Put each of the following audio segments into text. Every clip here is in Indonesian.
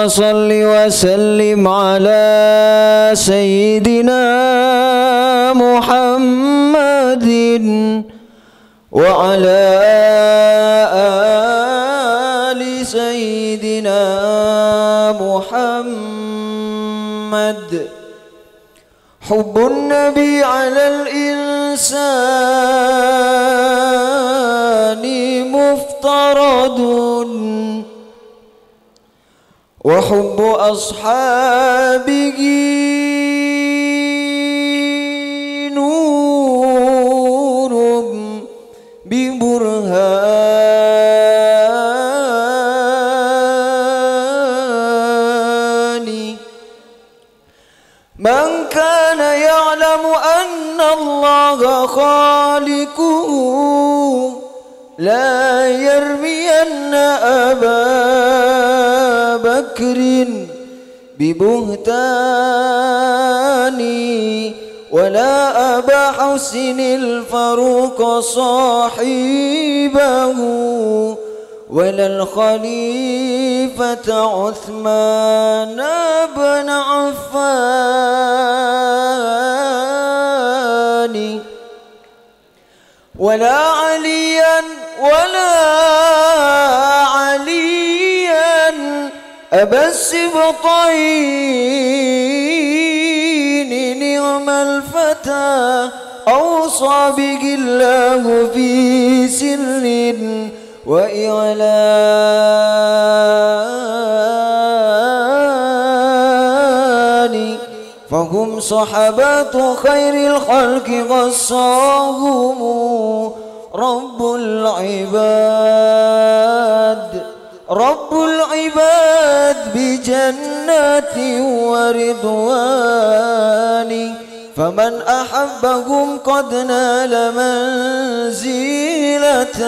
صل وسلم على سيدنا محمد وعلى آل سيدنا محمد. حب النبي على الإنسان مفترض وحب أصحابه نور ببرهان. من كان يعلم أن الله خالقه لا يرمين أبا بكر ببهتان ولا أبا حسن الفاروق صاحبه ولا الخليفة عثمان بن عفان ولا عليا أبا السبطين. نعم الفتى أوصى به الله في سر وإعلان. فهم صحابات خير الخلق غصاهم رب العباد بجنات ورضوان. فمن أحبهم قد نال منزلة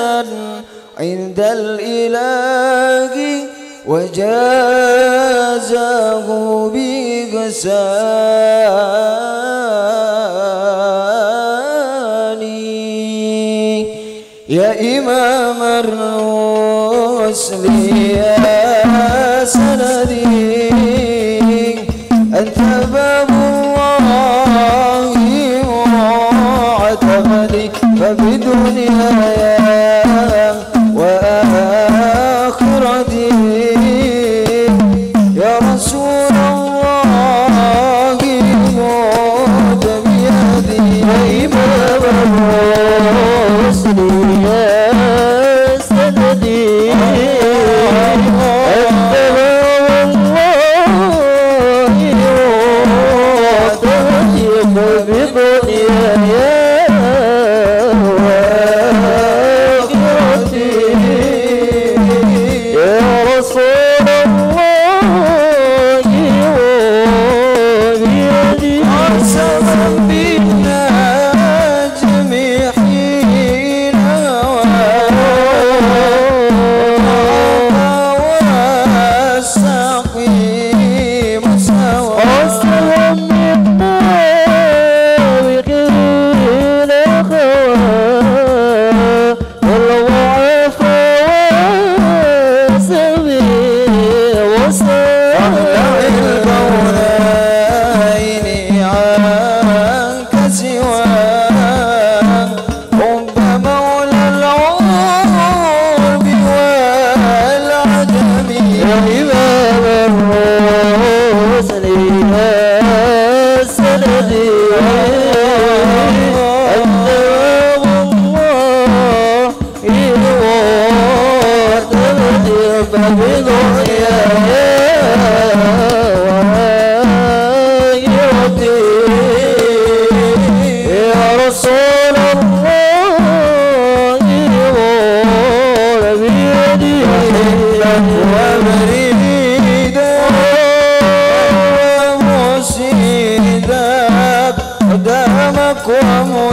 عند الإله وجازاه بإحسان. يا إمام الرسل يا سندي أنت باب الله واعتمدي فبدنياي وآخرتي يا رسول الله موت بيدي. يا إمام الرسل يا سندي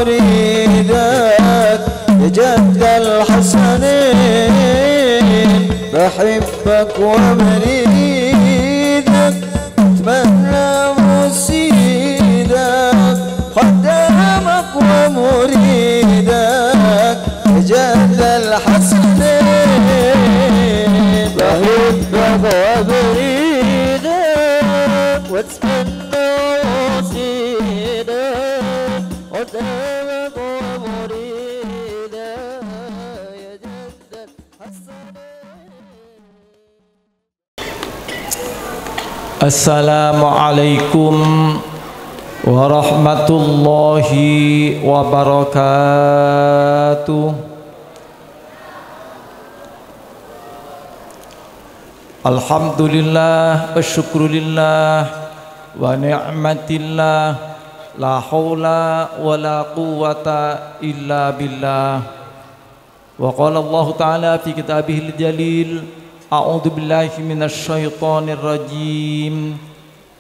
ومريدك جد الحسنين بحبك ومريدك اتمنى مسيدك خدامك ومريدك جد الحسنين بحبك ومريدك سبق ومريدا يا جد الحسن. Assalamualaikum warahmatullahi wabarakatuh. Alhamdulillah wa syukrulillah wa ni'matillah, la haula wa la quwwata illa billah. Wa qala Allah ta'ala fi kitabihil jalil, a'udzu billahi minasy syaithanir rajim.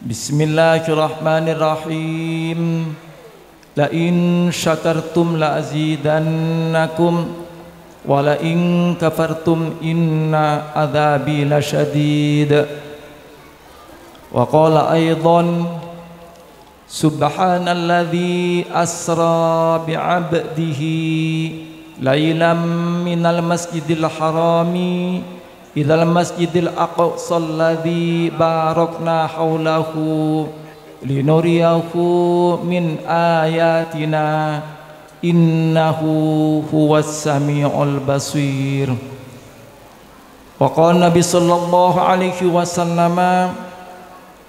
Bismillahirrahmanirrahim. La in syakartum la azidannakum wa la in kafartum inna adzabi lasyadid. Wa qala aidan subhanalladzi asra bi'abdihi lailam minal masjidil harami ilal masjidil aqsa alladzi barakna haulahu linuriyahu min ayatina innahu huwas samiul basir. Wa qala Nabi sallallahu alaihi wasallam,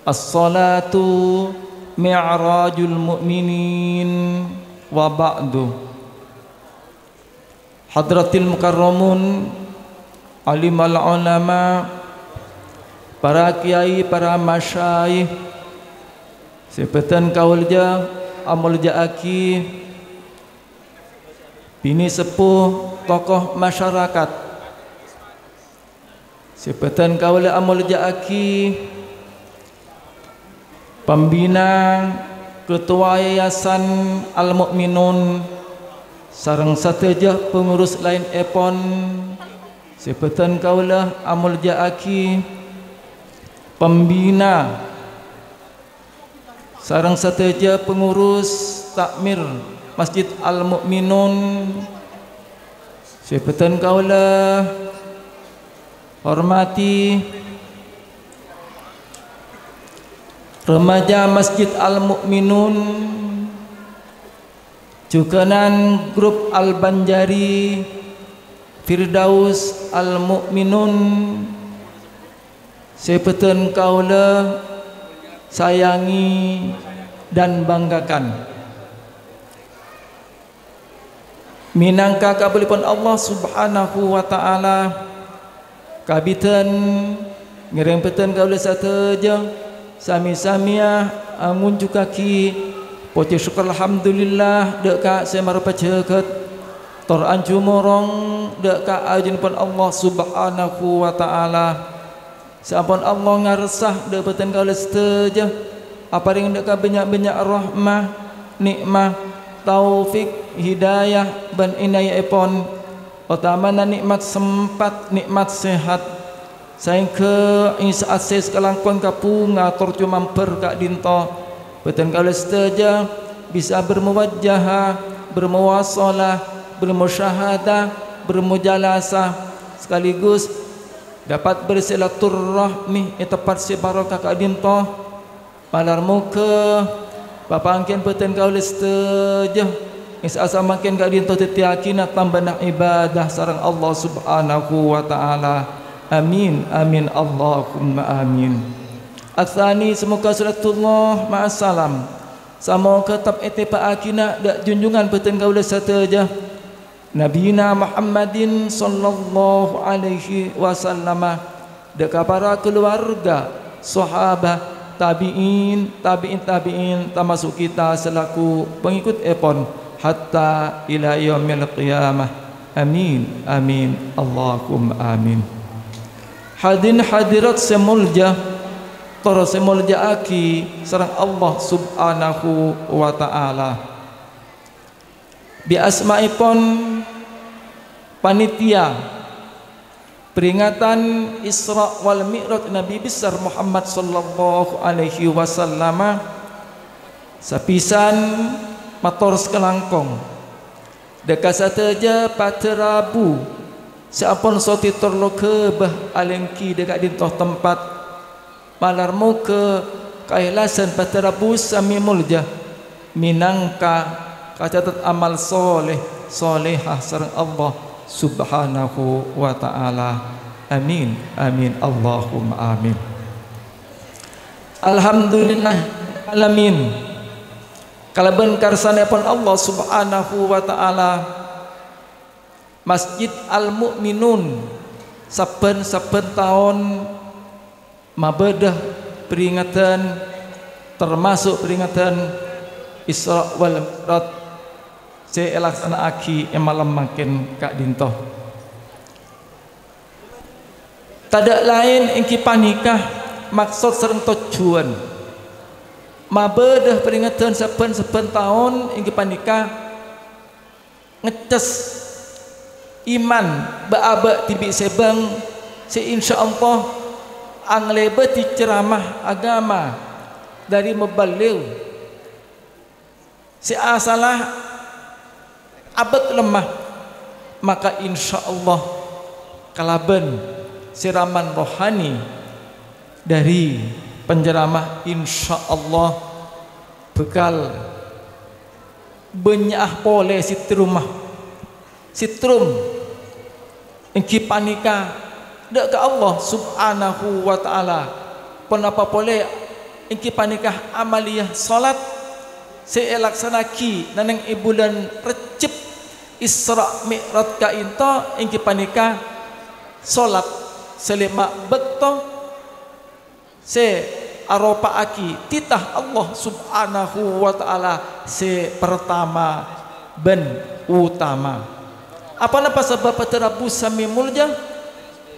as-salatu mi'rajul mu'minin wa ba'du. Hadratil mukarramun, alimal ulama, para kiai, para masyayikh, sepetan kaulja, amulja aki, bini sepuh, tokoh masyarakat, sepetan kaulja amulja aki, pembina, ketua yayasan Al-Mu'minun, sareng sateja pengurus lain epon, sepetan kaulah amul jaaki, pembina, sareng sateja pengurus takmir Masjid Al-Mu'minun, sepetan kaulah hormati remaja Masjid Al-Mu'minun, jukenan grup Al-Banjari, Firdaus Al-Mu'minun, sepetan kaula sayangi dan banggakan. Minangka kabulipun Allah Subhanahu wa taala, kabitan ngerempetan kaula sateja sami-samia angun kaki poci syukur alhamdulillah dek ka semar paceket tor anju morong dek ka ajin pun Allah Subhanahu wa taala. Sampun Allah ngaresah dek peten kaula seteja apa ring dek ka banyak-banyak rahmah, nikmah, taufik, hidayah ban inayah epon, utamana nikmat sempat, nikmat sehat. Saing ke isa ases kalangkon kapunga tor cuma kak dinto peten kaula seteja bisa bermuwajjah, bermuwasalah, bermusyahadah, bermujalasah, sekaligus dapat bersilaturahmi tepat si barokah ka dinto malar muka papangken peten kaula seteja isa asa makin ka dinto tetiakina tambah ibadah sareng Allah Subhanahu wa taala. Amin, amin, Allahumma amin. Atsani semoga salatullah ma'assalam semoga tetap etipa akina dak junjungan peten kaula sateja Nabina Muhammadin sallallahu alaihi wasallam, dak para keluarga, sahabat, tabi'in, termasuk kita selaku pengikut epon hatta ila yaumil qiyamah. Amin, amin, Allahumma amin. Hadirin hadirat semulja, para semulja aki sareng Allah Subhanahu wa taala. Bi asma'ipun panitia peringatan Isra wal Mi'raj Nabi besar Muhammad sallallahu alaihi wasallam, sapisan mator sekelangkong deka sateja paterabu sampun soti torlo kebah alengki dekat dintoh tempat malar muka kailasan paterabu sami mulja minangka kacatat amal soleh solehah sareng Allah subhanahu wa ta'ala. Amin amin Allahumma amin. Alhamdulillah alamin. Kalaban karsanipun Allah subhanahu wa ta'ala Masjid Al-Mu'minun saben-saben tahun mabedah peringatan, termasuk peringatan Isra wal Mi'raj saya laksanaaki malam makin kak dintoh. Tada lain ingki panikah maksud sereng tujuan mabedah peringatan saben-saben tahun ingki panikah ngeces iman baaba tibi sebang se insyaallah anglebeti ceramah agama dari mebalil se asalah abad lemah maka insyaallah kalaban siraman rohani dari penceramah insyaallah bekal benyah pole sitrum engki panika dak ke Allah subhanahu wa ta'ala penapa boleh engki panikah amaliyah salat saya laksanaki naneng bulan Recep Isra Mi'raj ka inta engki panikah salat selema beto se aropa aki titah Allah subhanahu wa ta'ala se pertama ben utama. Apa napa sebab peterabu sami mulja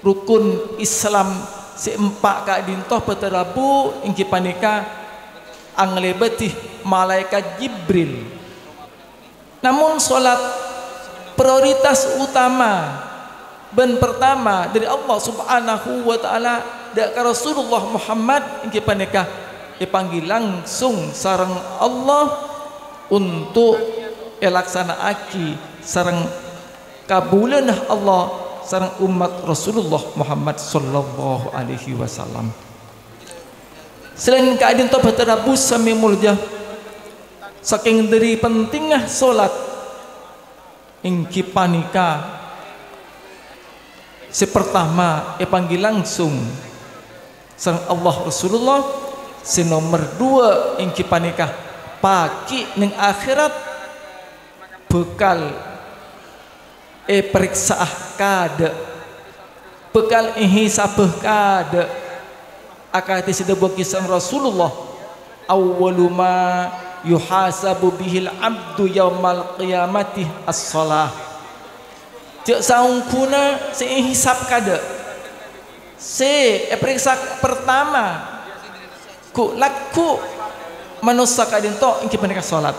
rukun Islam seempat ka dintoh peterabu ingki panika anglebetih malaikat Jibril. Namun solat prioritas utama ben pertama dari Allah subhanahu wa ta'ala dak ka Rasulullah Muhammad ingki panika dipanggil langsung sareng Allah untuk elaksanaaki sareng kabulan Allah sareng umat Rasulullah Muhammad sallallahu alaihi wasallam. Selain keadaan tobat terabus sami mulja saking dari pentingnya solat ingki panika sepertama panggil langsung sareng Allah Rasulullah nomor 2 ingki panika pagi ning akhirat bekal periksa kada bekal hisabah kada akati sedebu kisah Rasulullah awwalu ma yuhasabu bihil abdu yaumal qiyamati as-salah cek saungkuna se hisab kada se periksa pertama ku laku manusia kadin to ingki panika salat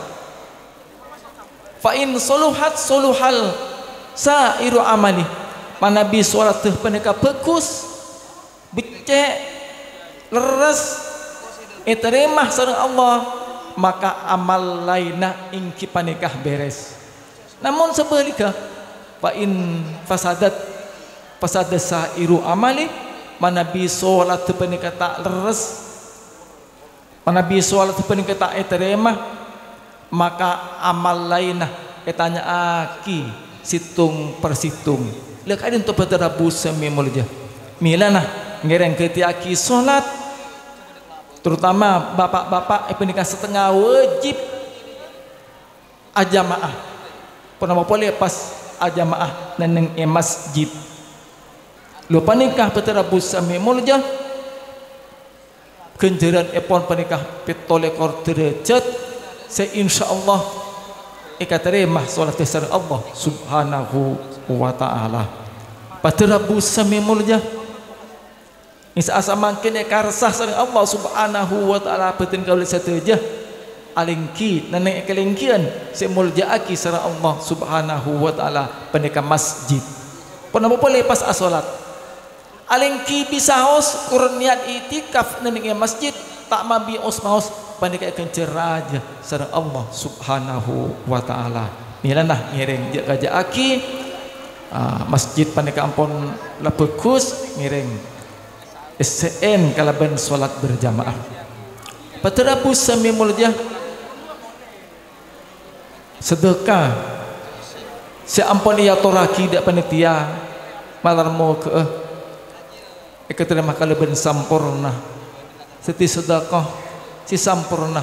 fa in suluhat suluhal sairu amali manabi salat teh panika bagus becek leres terima sareng Allah maka amal lainah ingki panikah beres. Namun sebaliknya fa in fasada sairu amali manabi salat teh panika tak leres manabi salat teh panika tak terima maka amal lainah etanya aki situng persitung lek adin to berterabus sami mulja milanah ngereng ketiaki salat terutama bapak-bapak penikah setengah wajib ajamaah pernah boleh pas ajamaah neneng masjid lupa nikah berterabus sami mulja kenjeran epon penikah petolekor derajat se insyaallah terima salat besar Allah subhanahu wa ta'ala paterabu sami mulja isa asa mangkin karsah sareng Allah subhanahu wa ta'ala betin kaul sateja alingki neneng kelingkian se muljaaki sareng Allah subhanahu wa ta'ala pendeka masjid pun apa boleh pas salat alingki bisa haus kurun niat itikaf neneng masjid tak mabi osmaos pandai akan ceraja sareng Allah subhanahu wa ta'ala nilanah ngiring jaga aki masjid pandai ampun lebekus ngiring SCN kalaban salat berjamaah paterabu sami mulja sedekah si ampun ia toraki dak panitia malar mau ke terima kali sampurna seti sedekah si sampurna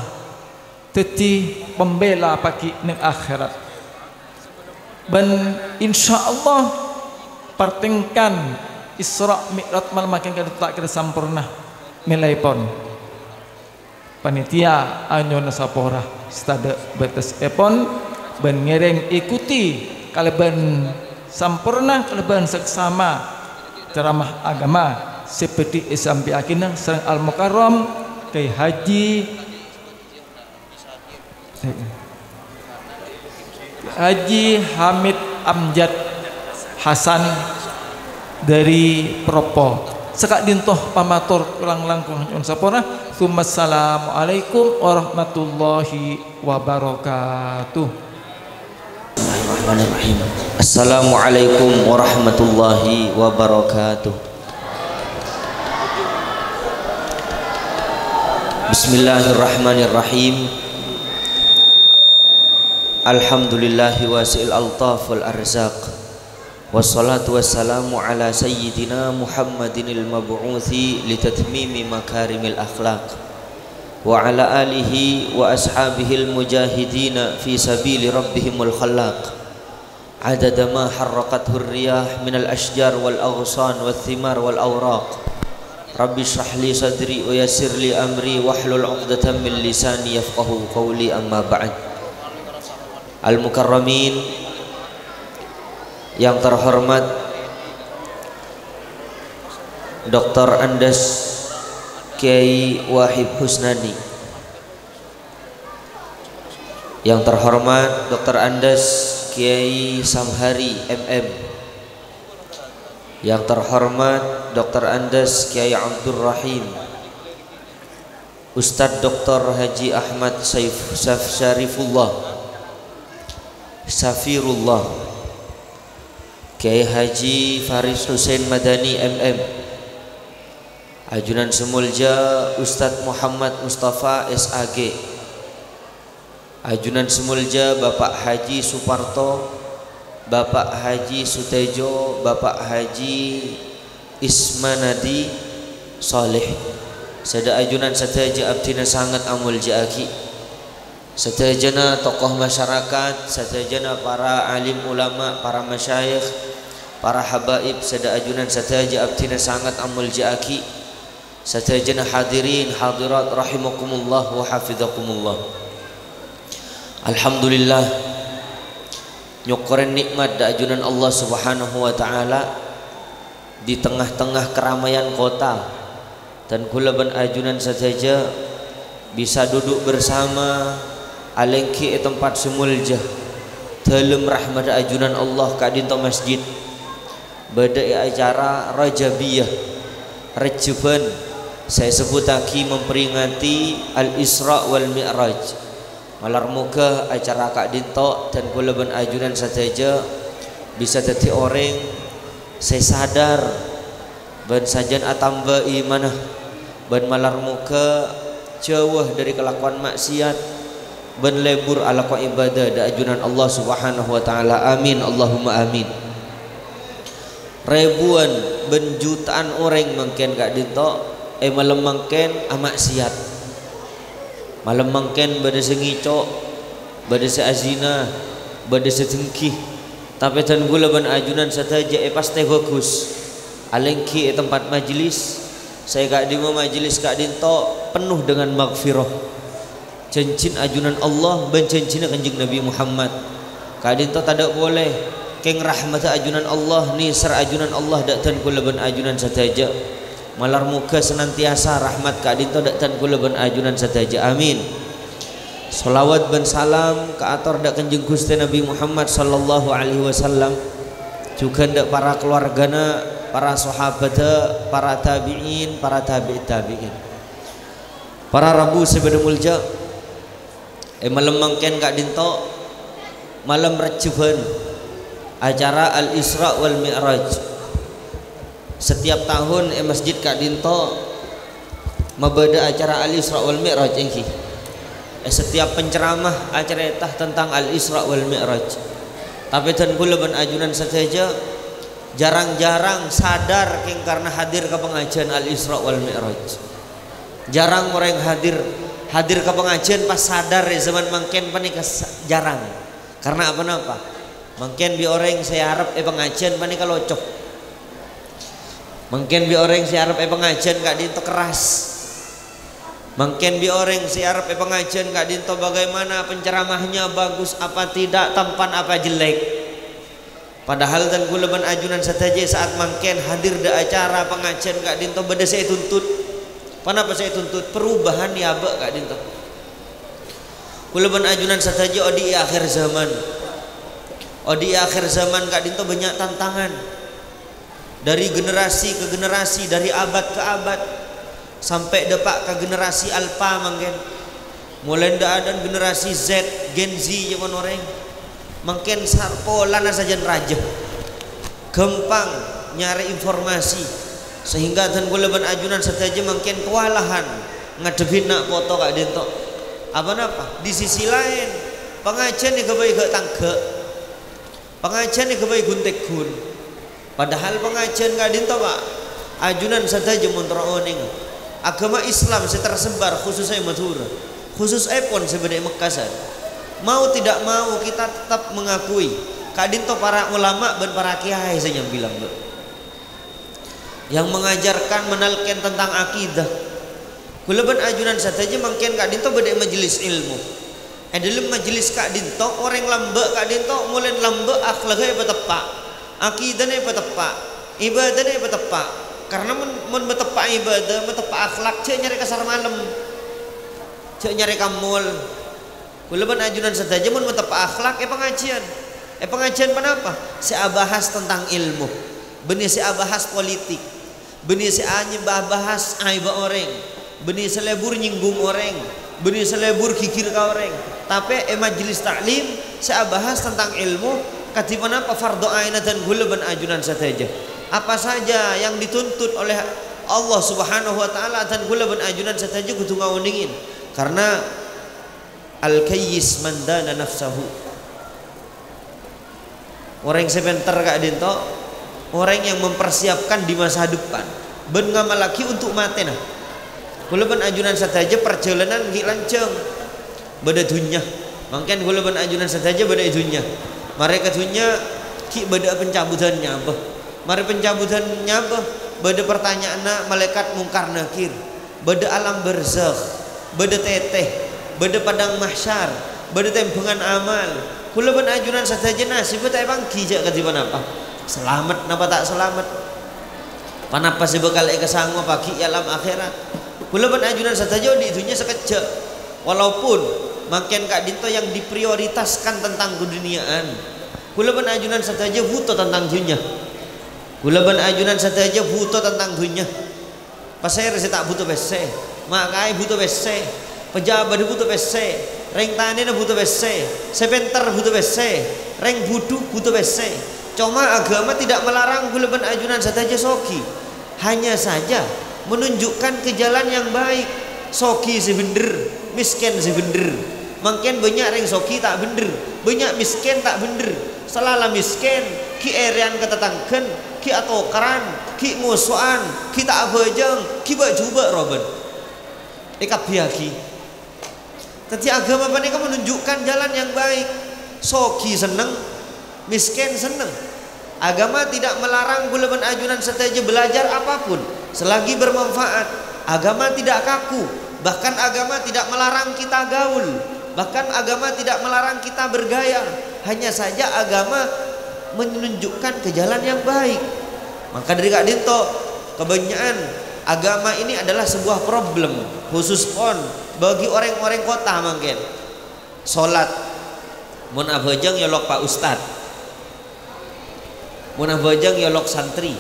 teti pembela pagi ning akhirat ben insyaallah pertingkan Isra Mi'raj malam makin tak kira sampurna nilai pon panitia anyon sapora stada batas epon ben ngereng ikuti kaleban sampurna kaleban seksama ceramah agama seperti sampai akhirnya serang Al Mukarram kai Haji Hamid Amjad Hasan dari Propo sekak dintoh pamatur ulang langkung nyun sapora assalamualaikum warahmatullahi wabarakatuh. Bismillahirrahmanirrahim. Assalamualaikum warahmatullahi wabarakatuh. Bismillahirrahmanirrahim. Alhamdulillahi wasi'il altaf wal arzaq. Wassalatu wassalamu ala sayyidina Muhammadinil mab'uthi litatmimi makarimil akhlaq wa ala alihi wa ashabihil mujahidina fi sabili rabbihimul khallaq adada ma harraqathu riyah minal ashjar wal aghsan wal thimar wal awraq. Rabbi shrah li sadri wa yassir li amri wahlul 'uqdatam min lisani yafqahu qawli amma ba'd. Al mukarramin yang terhormat Dr. Andes Kiai Wahib Husnani, yang terhormat Dr. Andes Kiai Samhari MM, yang terhormat Dr. Andes Kiai Abdul Rahim, Ustadz Dr. Haji Ahmad Safirullah, Kiai Haji Faris Hussein Madani MM, Ajunan Semulja Ustadz Muhammad Mustafa SAG, Ajunan Semulja Bapak Haji Suparto, Bapak Haji Sutejo, Bapak Haji Ismanadi Saleh, sada ajunan sataja abdina sangat amul jaaki, satajana tokoh masyarakat, satajana para alim ulama, para masyayikh, para habaib, sada ajunan sataja abdina sangat amul jaaki, satajana hadirin hadirat rahimakumullah wa hafizakumullah. Alhamdulillah nyukurin nikmat da ajunan Allah subhanahu wa ta'ala di tengah-tengah keramaian kota dan kulaban ajunan saja bisa duduk bersama alengki tempat semuljah dalam rahmat ajunan Allah kadinto masjid badai acara Rajabiyah Rajuban saya sebut lagi memperingati Al-Isra wal Mi'raj. Malar muka acara Kak Dinto dan kulaban ajunan saja bisa jadi orang saya sadar ban sajan atamba imanah ban malar muka jauh dari kelakuan maksiat ban lebur ala ko ibadah da ajunan Allah subhanahu wa ta'ala. Amin Allahumma amin. Ribuan ben jutaan orang mungkin Kak Dinto malam mungkin maksiat, malam mungkin bade sengicok, bade seazina, bade setengkih, tapi dan gula ban ajunan sataja pasti bagus. Alengki tempat majlis, saya Kak Dimo majlis Kak Dinto penuh dengan maghfirah. Cincin ajunan Allah ben cincin kanjeng Nabi Muhammad. Kak Dinto tidak boleh keng rahmat ajunan Allah ni ser ajunan Allah dak tan gula ban ajunan sataja. Malar muka senantiasa rahmat Kak Dinto dak tan kula ban ajunan sataja. Amin. Salawat dan salam ke atur dak kanjeng Gusti Nabi Muhammad sallallahu alaihi wasallam, juga dak para keluargana, para sahabat, para tabi'in, para tabi'in. Para rabu sebeda mulja malam mangken Kak Dinto malam Rajuban acara Al-Isra wal Mi'raj. Setiap tahun Masjid Kak Dinto membeda acara Al-Isra wal Mi'raj engki. setiap penceramah acerita tentang Al-Isra wal Mi'raj. Tapi dan kula ben ajunan saja jarang-jarang sadar king karena hadir ke pengajian Al-Isra wal Mi'raj. Jarang orang hadir ke pengajian pas sadar ya zaman mangken panik jarang. Karena apa-apa? Mangken bi orang saya harap pengajian panik locok. Mangken bi orang saya harap pengajian gak dinto keras. Mungkin bi orang siarap pengajian gak dinto bagaimana penceramahnya bagus apa tidak, tampan apa jelek. Padahal dan kula ban ajunan saja saat mungkin hadir di acara pengajian gak dinto beda saya tuntut. Kenapa saya tuntut? Perubahan ya ba gak dinto. Kula ban ajunan saja di akhir zaman. Di akhir zaman gak dinto banyak tantangan. Dari generasi ke generasi, dari abad ke abad. Sampai depak ke generasi alpha mungkin mulai ada generasi Z, Gen Z zaman orang mungkin sarpo lana saja raja gampang nyari informasi sehingga dan gula ajunan saja mungkin kewalahan ngadepin nak foto kak dento apa di sisi lain pengajian ni kebaik gak tangke pengajian ni kebaik guntek gun padahal pengajian gak dento pak ajunan saja muntra oning. Agama Islam tersebar khususnya Madura, khusus pon sebenarnya Mekasan. Mau tidak mau kita tetap mengakui kadinto para ulama dan para kiai saya yang bilang yang mengajarkan menalkan tentang akidah. Kulaban ajunan saja mungkin kadinto beda majelis ilmu. Dalam majelis kadinto orang lambe kadinto mulai lambe akhlaknya betepak, akidahnya betepak, ibadahnya betepak. Karena mun betepak ibadah, betepak akhlak, cek nyari kasar malam, cek nyari kamul. Kulaban ajunan saja mun betepak akhlak, pengajian, pengajian kenapa? Saya bahas tentang ilmu, benih saya bahas politik, benih saya bahas aib orang, benih selebur nyinggung orang, benih selebur kikir ke orang. Tapi majelis taklim saya bahas tentang ilmu, katipan apa fardu ain dan kulaban ajunan saja. Apa saja yang dituntut oleh Allah Subhanahu wa taala dan kula ben ajunan saja kudu ngauningin karena al-kayyis man dana nafsahu. Orang sebentar gak dinto orang yang mempersiapkan di masa depan ben ngamalaki untuk mati nah. Kula ben ajunan saja perjalanan ki lanceng beda dunya. Mungkin kula ben ajunan saja beda dunya. Mereka dunya ki beda pencabutannya apa? Mari pencabutannya apa? Beda pertanyaan malaikat mungkar nakir, beda alam barzakh, beda teteh, beda padang mahsyar, beda tempengan amal. Kula ben ajunan saja nasib tak bangki jak katiban apa? Selamat napa tak selamat? Panapa sih bakal kesanggup pagi alam akhirat? Kula ben ajunan saja di dunia sekejap. Walaupun makin kak dinto yang diprioritaskan tentang keduniaan. Kula ben ajunan saja butuh tentang dunia. Kula ban ajunan saja butuh tentang dunia. Pasir saya tak butuh BC, makai butuh BC, pejabat butuh BC, reng tani butuh BC, sepenter butuh BC, reng butuh BC. Cuma agama tidak melarang kula ban ajunan saja soki. Hanya saja menunjukkan ke jalan yang baik. Soki sebener, miskin sebener. Mungkin banyak reng soki tak bener, banyak miskin tak bener. Selala miskin ki erian ketetangken ki atau keran ki musuhan ki tak bajang ki bajuba roben ikap biaki. Tetapi agama mereka menunjukkan jalan yang baik. Soki seneng, miskin seneng. Agama tidak melarang gula ben ajunan saja belajar apapun selagi bermanfaat. Agama tidak kaku, bahkan agama tidak melarang kita gaul, bahkan agama tidak melarang kita bergaya. Hanya saja agama menunjukkan ke jalan yang baik. Maka dari Kak Dinto, kebanyakan agama ini adalah sebuah problem khusus pon bagi orang-orang kota mungkin. Salat mun abajang ya lok Pak Ustad, mun abajang ya lok santri,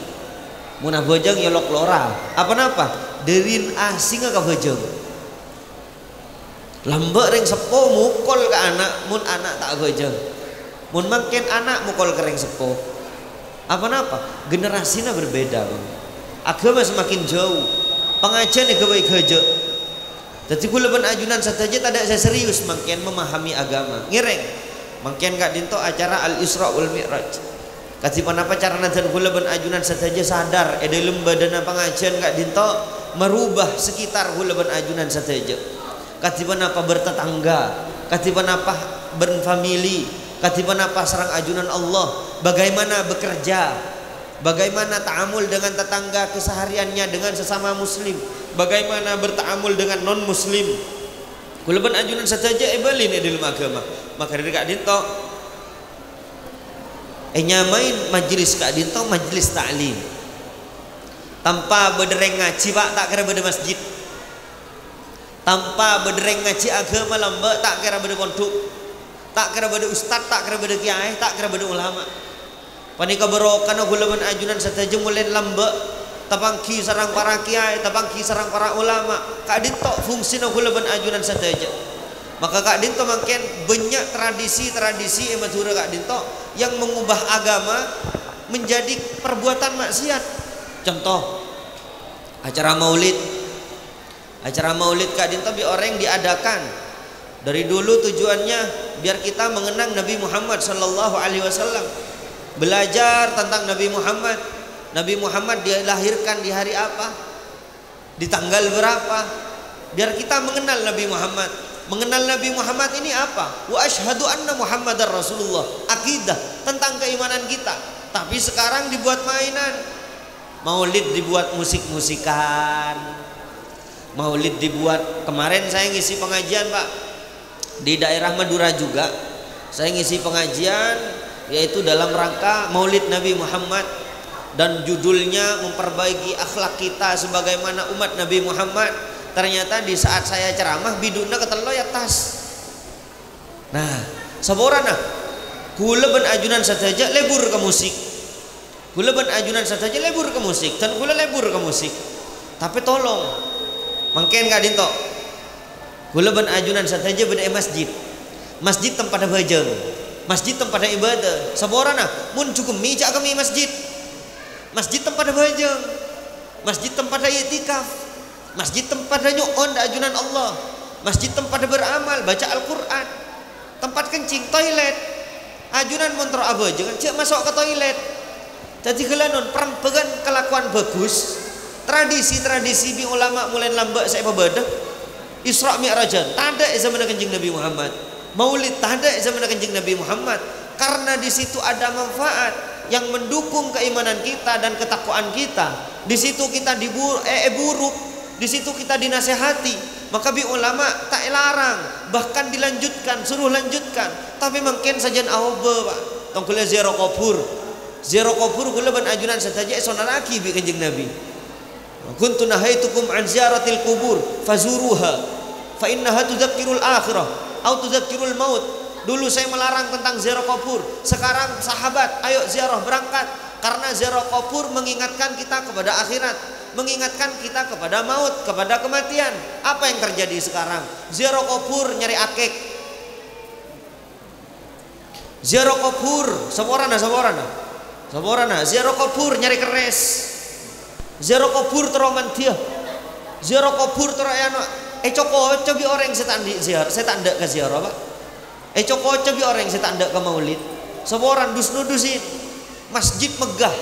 mun abajang ya lok lora. Apa-apa derin asing ka bajang. Lambek ring sepo mukul ke anak, mun anak tak bajang. Mun makin anak mukul kering sepuh. Apa-apa generasinya berbeda. Agama semakin jauh. Pengajian yang kebaik aja. Jadi kula ben ajunan saja tidak saya serius mangken memahami agama. Ngireng mangken gak dinto acara Al Isra wal Mi'raj. Katipan apa cara nanten kula ben ajunan saja sadar dalam badana pengajian gak dinto merubah sekitar kula ben ajunan saja. Katipan apa bertetangga, katipan apa berfamili, katipan apa serang ajunan Allah, bagaimana bekerja, bagaimana ta'amul dengan tetangga kesehariannya dengan sesama muslim, bagaimana bertaamul dengan non muslim. Kula ben ajunan saja balin dalam agama. Maka dari kak dinto nyamain majlis kak dinto majlis ta'lim tanpa berdereng ngaji pak tak kira berde masjid, tanpa berdereng ngaji agama lamba tak kira berde pondok, tak kira berde ustad, tak kira berde kiai, tak kira berde ulama. Panika berokan kula ben ajunan saja mulai lamba tapangki sarang para kiai, tapangki sarang para ulama. Kak dinto fungsi kula ben ajunan saja. Maka kak dinto mungkin banyak tradisi-tradisi madura kak dinto yang mengubah agama menjadi perbuatan maksiat. Contoh acara maulid. Acara maulid kak dinto bi orang diadakan dari dulu tujuannya biar kita mengenang Nabi Muhammad sallallahu alaihi wasallam. Belajar tentang Nabi Muhammad. Nabi Muhammad dilahirkan di hari apa? Di tanggal berapa? Biar kita mengenal Nabi Muhammad. Mengenal Nabi Muhammad ini apa? Wa asyhadu anna Muhammadar Rasulullah. Akidah tentang keimanan kita. Tapi sekarang dibuat mainan. Maulid dibuat musik-musikan. Maulid dibuat, kemarin saya ngisi pengajian Pak di daerah Madura juga. Saya ngisi pengajian yaitu dalam rangka Maulid Nabi Muhammad dan judulnya memperbaiki akhlak kita sebagaimana umat Nabi Muhammad. Ternyata di saat saya ceramah biduna ketelo ya tas. Nah, saborana kula ben ajunan saja lebur ke musik. Kula ben ajunan saja lebur ke musik dan kula lebur ke musik. Tapi tolong mangken gak dinto. Kula ben ajunan saja beda masjid. Masjid tempat bajeng. Masjid tempat ibadah. Saborana mun cukup mijak kami masjid. Masjid tempat bajeng. Masjid tempat i'tikaf. Masjid tempat nyuon ajunan Allah. Masjid tempat beramal, baca Al-Qur'an. Tempat kencing, toilet. Ajunan montro aba jangan cek masuk ke toilet. Jadi gelanon peran kelakuan bagus. Tradisi-tradisi bi ulama mulai lambat saya bebadah. Isra Mi'rajan tanda zaman Kanjeng Nabi Muhammad. Maulid tanda zaman Kanjeng Nabi Muhammad. Karena di situ ada manfaat yang mendukung keimanan kita dan ketakwaan kita. Di situ kita buruk, di situ kita dinasehati. Maka bi ulama tak larang, bahkan dilanjutkan, suruh lanjutkan. Tapi mungkin sajian awba Pak. Tong kula ziarah kubur. Ziarah kubur kula ban ajunan saja sonaraki bi Kanjeng Nabi. Kuntu nahaitukum an ziyaratil kubur fazuruha fa innaha tudzakkirul akhirah au tudzakkirul maut. Dulu saya melarang tentang ziarah kubur. Sekarang sahabat, ayo ziarah berangkat. Karena ziarah kubur mengingatkan kita kepada akhirat, mengingatkan kita kepada maut, kepada kematian. Apa yang terjadi sekarang? Ziarah kubur nyari akik. Ziarah kubur saborana. Ziarah kubur nyari keres. Ziarah kubur teromantia. Ziarah kubur terayano. Coba orang setandi ziarah, saya tanda ke ziarah Pak. Coba orang saya tanda ke maulid. Saboran dus-dusin. Masjid megah,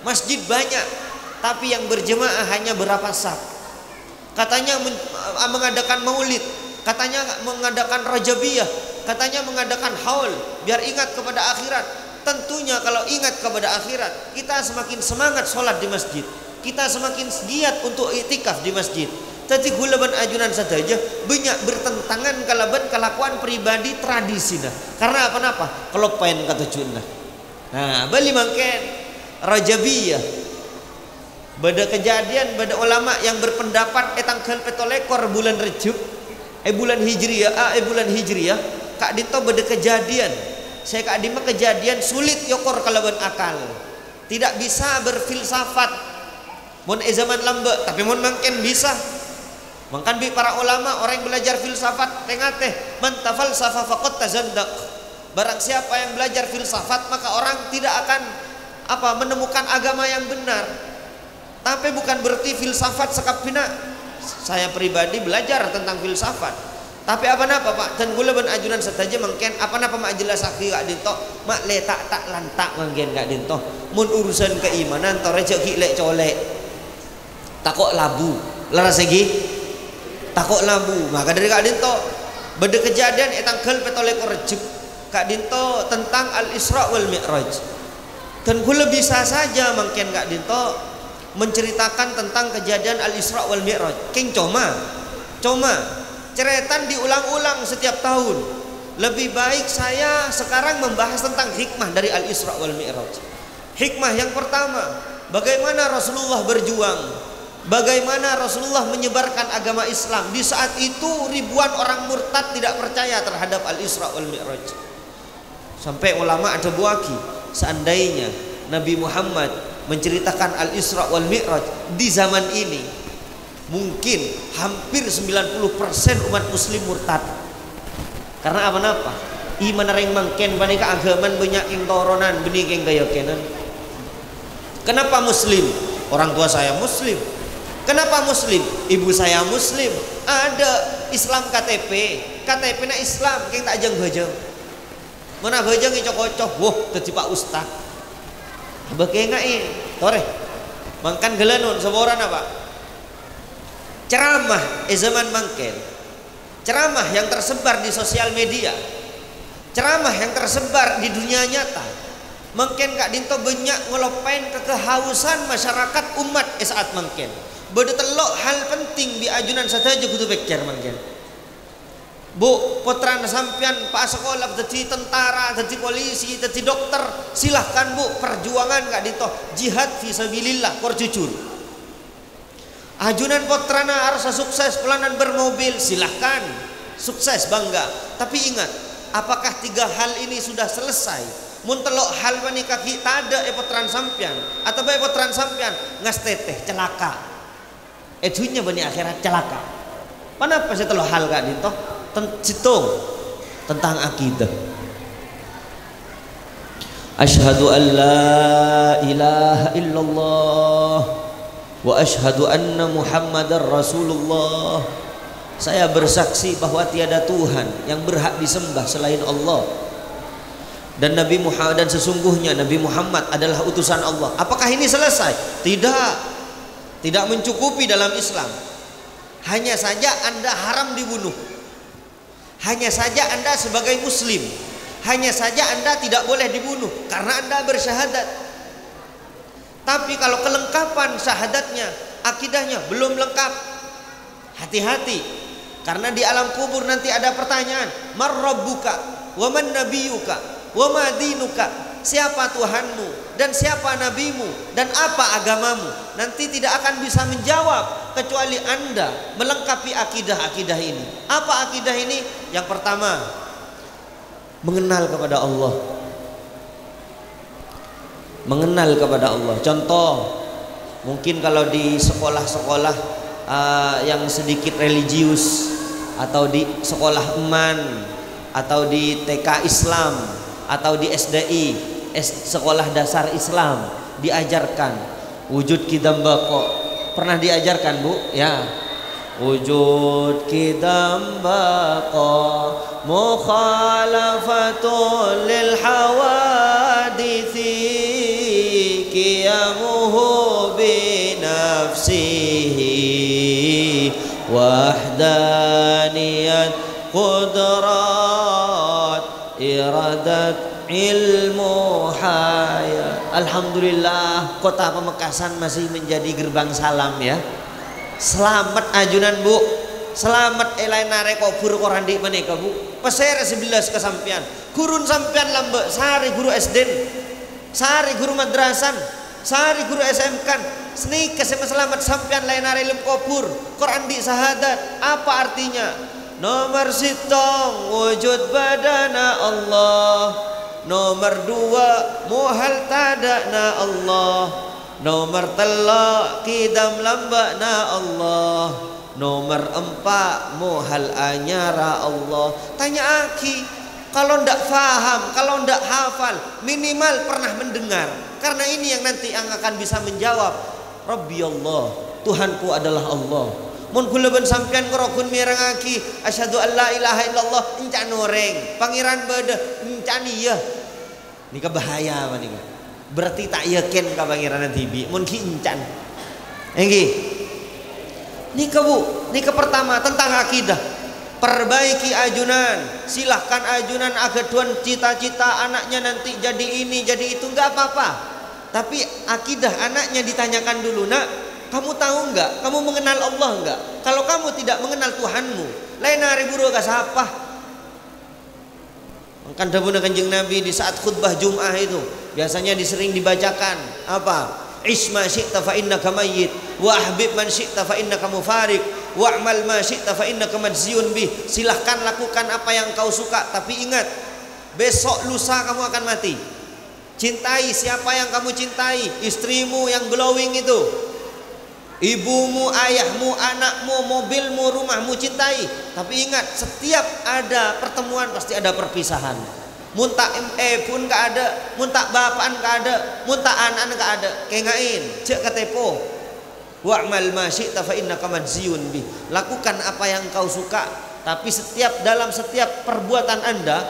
masjid banyak, tapi yang berjemaah hanya berapa saf. Katanya mengadakan maulid, katanya mengadakan rajabiyah, katanya mengadakan haul, biar ingat kepada akhirat. Tentunya kalau ingat kepada akhirat, kita semakin semangat sholat di masjid, kita semakin giat untuk iktikaf di masjid. Tapi gulaban ajunan saja banyak bertentangan kalaban kelakuan pribadi tradisi dah. Karena apa? Kalau pengen kata junah. Nah, bali mangken rajabiyah. Bada kejadian, bada ulama yang berpendapat tanggal 17 bulan Rejab, bulan Hijriyah, kak dito bada kejadian. Saya kak dima kejadian sulit yokor kalaban akal. Tidak bisa berfilsafat. Mun zaman lamba, tapi mun mangken bisa. Mangkan bi para ulama orang yang belajar filsafat tengah man tafalsafa faqad tazandaq. Barang siapa yang belajar filsafat maka orang tidak akan menemukan agama yang benar. Tapi bukan berarti filsafat saya pribadi belajar tentang filsafat. Tapi apa-apa Pak, dan gula ben ajunan setaja mungkin apa-apa mak jelas akhi gak dinto, mak letak tak lantak mungkin gak dinto. Mun urusan keimanan to rezeki lek colek. Takok labu, laras lagi. Takok labu, maka dari gak dinto. Beda kejadian etangkel petolek rejep gak dinto tentang al-Isra wal Mi'raj. Dan gula bisa saja mungkin gak dinto menceritakan tentang kejadian al-Isra wal Mi'raj. King coma ceretan diulang-ulang setiap tahun. Lebih baik saya sekarang membahas tentang hikmah dari al-Isra wal Mi'raj. Hikmah yang pertama, bagaimana Rasulullah berjuang, bagaimana Rasulullah menyebarkan agama Islam. Di saat itu ribuan orang murtad tidak percaya terhadap al-Isra wal Mi'raj. Sampai ulama ada buaki, seandainya Nabi Muhammad menceritakan al-Isra wal Mi'raj di zaman ini, mungkin hampir 90% umat muslim murtad. Karena apa-apa? Iman ring mangken panika agaman banyak yang toronan benih yang keyakinan. Kenapa muslim? Orang tua saya muslim. Kenapa muslim? Ibu saya muslim. Ada Islam KTP na Islam yang tak ajeng bajeng. Mana bajeng icok-ocok, wah dadi Pak Ustaz. Bagaimana tore? Mangkan gelanon seboran apa? Ceramah zaman mangken, ceramah yang tersebar di sosial media, ceramah yang tersebar di dunia nyata, mungkin kak dinto banyak ngelopain kekehausan masyarakat umat saat mangken. Beda telok hal penting di ajunan saja kudu pikir mangken. Bu putra sampean pak sekolah jadi tentara, jadi polisi, jadi dokter, silahkan bu perjuangan kak dinto jihad fisabilillah kor jujur. Ajunan putrana harus sukses pelanan bermobil, silahkan sukses bangga. Tapi ingat, apakah tiga hal ini sudah selesai? Mun telok hal panika kita ada putran sampian atau bae putran sampian ngas teteh celaka. Dunia bani akhirat celaka. Kenapa sih telok hal kak dinto? Citung tentang akidah. Asyhadu an la ilaha illallah wa asyhadu anna Muhammadar Rasulullah. Saya bersaksi bahwa tiada Tuhan yang berhak disembah selain Allah, dan Nabi Muhammad, dan sesungguhnya Nabi Muhammad adalah utusan Allah. Apakah ini selesai? Tidak mencukupi dalam Islam. Hanya saja Anda haram dibunuh. Hanya saja Anda sebagai muslim, hanya saja Anda tidak boleh dibunuh karena Anda bersyahadat. Tapi kalau kelengkapan syahadatnya, akidahnya belum lengkap, hati-hati. Karena di alam kubur nanti ada pertanyaan, mar rabbuka wa man nabiyuka wa ma dinuka. Siapa Tuhanmu dan siapa nabimu dan apa agamamu? Nanti tidak akan bisa menjawab kecuali Anda melengkapi akidah-akidah ini. Apa akidah ini? Yang pertama, mengenal kepada Allah. Mengenal kepada Allah. Contoh, mungkin kalau di sekolah-sekolah yang sedikit religius, atau di sekolah eman, atau di TK Islam, atau di SDI, sekolah dasar Islam, diajarkan wujud kidam bako. Pernah diajarkan bu? Ya. Wujud kidam bako mukhalafatul lil hawadithi qiyamuhu binafsihi wahdaniyat qudrat iradat ilmu hayat. Alhamdulillah kota Pamekasan masih menjadi gerbang salam ya. Selamat ajunan bu, selamat elain nare kubur korandi menika bu. Peser 11 kesampian gurun sampian lambe sehari guru SD, sehari guru madrasan, sehari guru SMK, seni kesema selamat sampian lain nare lem kubur korandi sahadat. Apa artinya? Nomor sitong wujud badana Allah, nomor 2 muhal tadana Allah, nomor 3 kidam lambana Allah, nomor 4 muhal anyara Allah. Tanya aki, kalau ndak faham, kalau ndak hafal, minimal pernah mendengar. Karena ini yang nanti yang akan bisa menjawab. Rabbi Allah, Tuhanku adalah Allah. Mun kula ben sampean ngrokun mirengaki asyhadu an la ilaha illallah encan oreng. Pangeran beude encan ieu. Nika bahaya manika. Berarti tak yakin ka pangeran tibi mun ki encan. Nggih. Nika Bu, nika pertama tentang akidah. Perbaiki ajunan, silahkan ajunan agar tuan cita-cita anaknya nanti jadi ini jadi itu nggak apa-apa. Tapi akidah anaknya ditanyakan dulu, nak, kamu tahu nggak? Kamu mengenal Allah nggak? Kalau kamu tidak mengenal Tuhanmu, lain hari buru gak siapa. Kan dahulu Kanjeng Nabi di saat khutbah Jum'ah itu biasanya disering dibacakan apa? Isma syi'ta fa innaka mayyit wa ahbib man syi'ta fa innaka mufariq wa'mal ma syi'ta fa innaka majziyun bih. Silahkan lakukan apa yang kau suka, tapi ingat besok lusa kamu akan mati. Cintai siapa yang kamu cintai, istrimu yang glowing itu, ibumu, ayahmu, anakmu, mobilmu, rumahmu cintai. Tapi ingat setiap ada pertemuan pasti ada perpisahan. Muntak pun gak ada, muntak bapaan gak ada, muntak anak gak ada. Kengain, cek ketepo. Wa'mal ma syi'ta fa innaka majziyun bih. Lakukan apa yang kau suka, tapi dalam setiap perbuatan Anda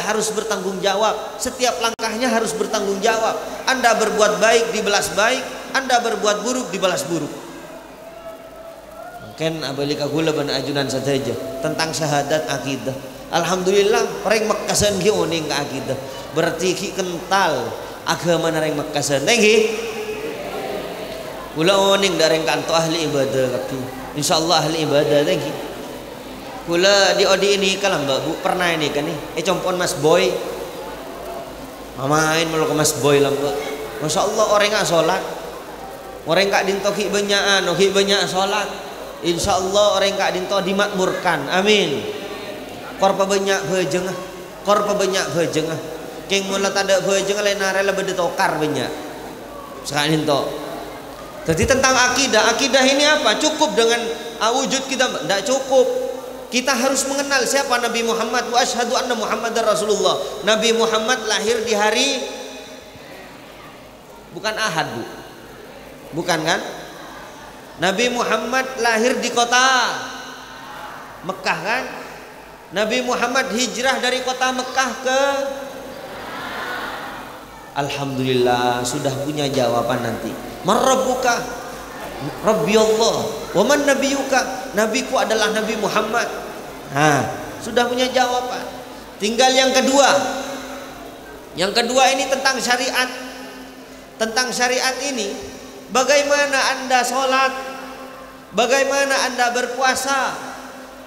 harus bertanggung jawab. Setiap langkahnya harus bertanggung jawab. Anda berbuat baik dibalas baik, Anda berbuat buruk dibalas buruk. Mungkin abalika gula ban ajunan saja tentang syahadat akidah. Alhamdulillah orang Mekkasan ki oning ka akidah. Berarti ki kental agama nareng Mekkasan. Nggih. Kula oning dareng kanto ahli ibadah kaki. Insyaallah ahli ibadah nggih. Kula di odi ini kalam Mbak Bu pernah ini kan nih. Compon Mas Boy. Mamain mulu ke Mas Boy lah Mbak. Masyaallah orang gak salat. Orang gak dinto ki benyaan, ki banyak salat. Insyaallah orang gak dinto dimakmurkan. Amin. Korpa banyak bejengah, korpa banyak bejengah. King mula tada bejengah lain arela bede tokar banyak. Sekarang itu. Jadi tentang akidah ini apa? Cukup dengan wujud kita? Tidak cukup. Kita harus mengenal siapa Nabi Muhammad. Wa asyhadu anna Muhammadar Rasulullah. Nabi Muhammad lahir di hari bukan Ahad Bu. Bukan kan? Nabi Muhammad lahir di kota Mekah kan? Nabi Muhammad hijrah dari kota Mekah ke Alhamdulillah sudah punya jawaban nanti. Marabbuka? Rabbi Allah. Wa man nabiyuka? Nabiku adalah Nabi Muhammad. Sudah punya jawaban. Tinggal yang kedua. Yang kedua ini tentang syariat. Tentang syariat ini, bagaimana Anda sholat? Bagaimana Anda berpuasa?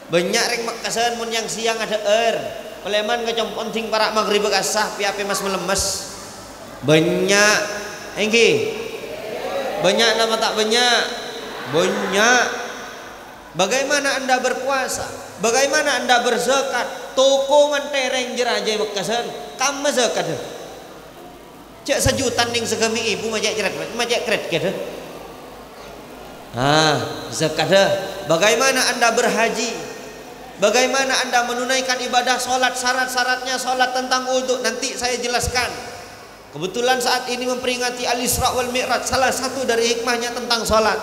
Banyak reng Mekkasan mun yang siang ada Peleman kecompon ting para maghrib kasah piape mas melemes. Banyak engki. Banyak nama tak banyak. Banyak. Bagaimana Anda berpuasa? Bagaimana Anda berzakat? Toko mentereng jeraja Mekkasan. Kam zakat. Cek sejutan ning segemi ibu majak kret gitu. Zakat. Bagaimana Anda berhaji? Bagaimana Anda menunaikan ibadah sholat, syarat-syaratnya sholat tentang wudhu nanti saya jelaskan. Kebetulan saat ini memperingati Al-Isra wal Mi'raj, salah satu dari hikmahnya tentang sholat.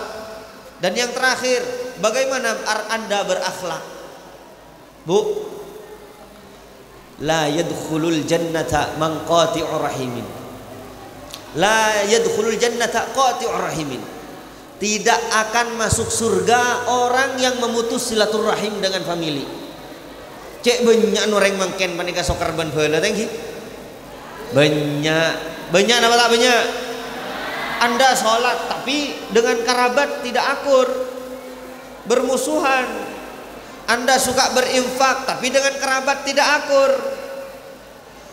Dan yang terakhir, bagaimana Anda berakhlak? Bu, la yadkhulul jannata man qati'ur rahimin. La yadkhulul jannata qati'ur rahimin. Tidak akan masuk surga orang yang memutus silaturahim dengan famili. Cek banyak noreng mangken panika sokar ban beula teh nggih. Banyak apa tak banyak? Anda sholat tapi dengan kerabat tidak akur, bermusuhan. Anda suka berinfak tapi dengan kerabat tidak akur.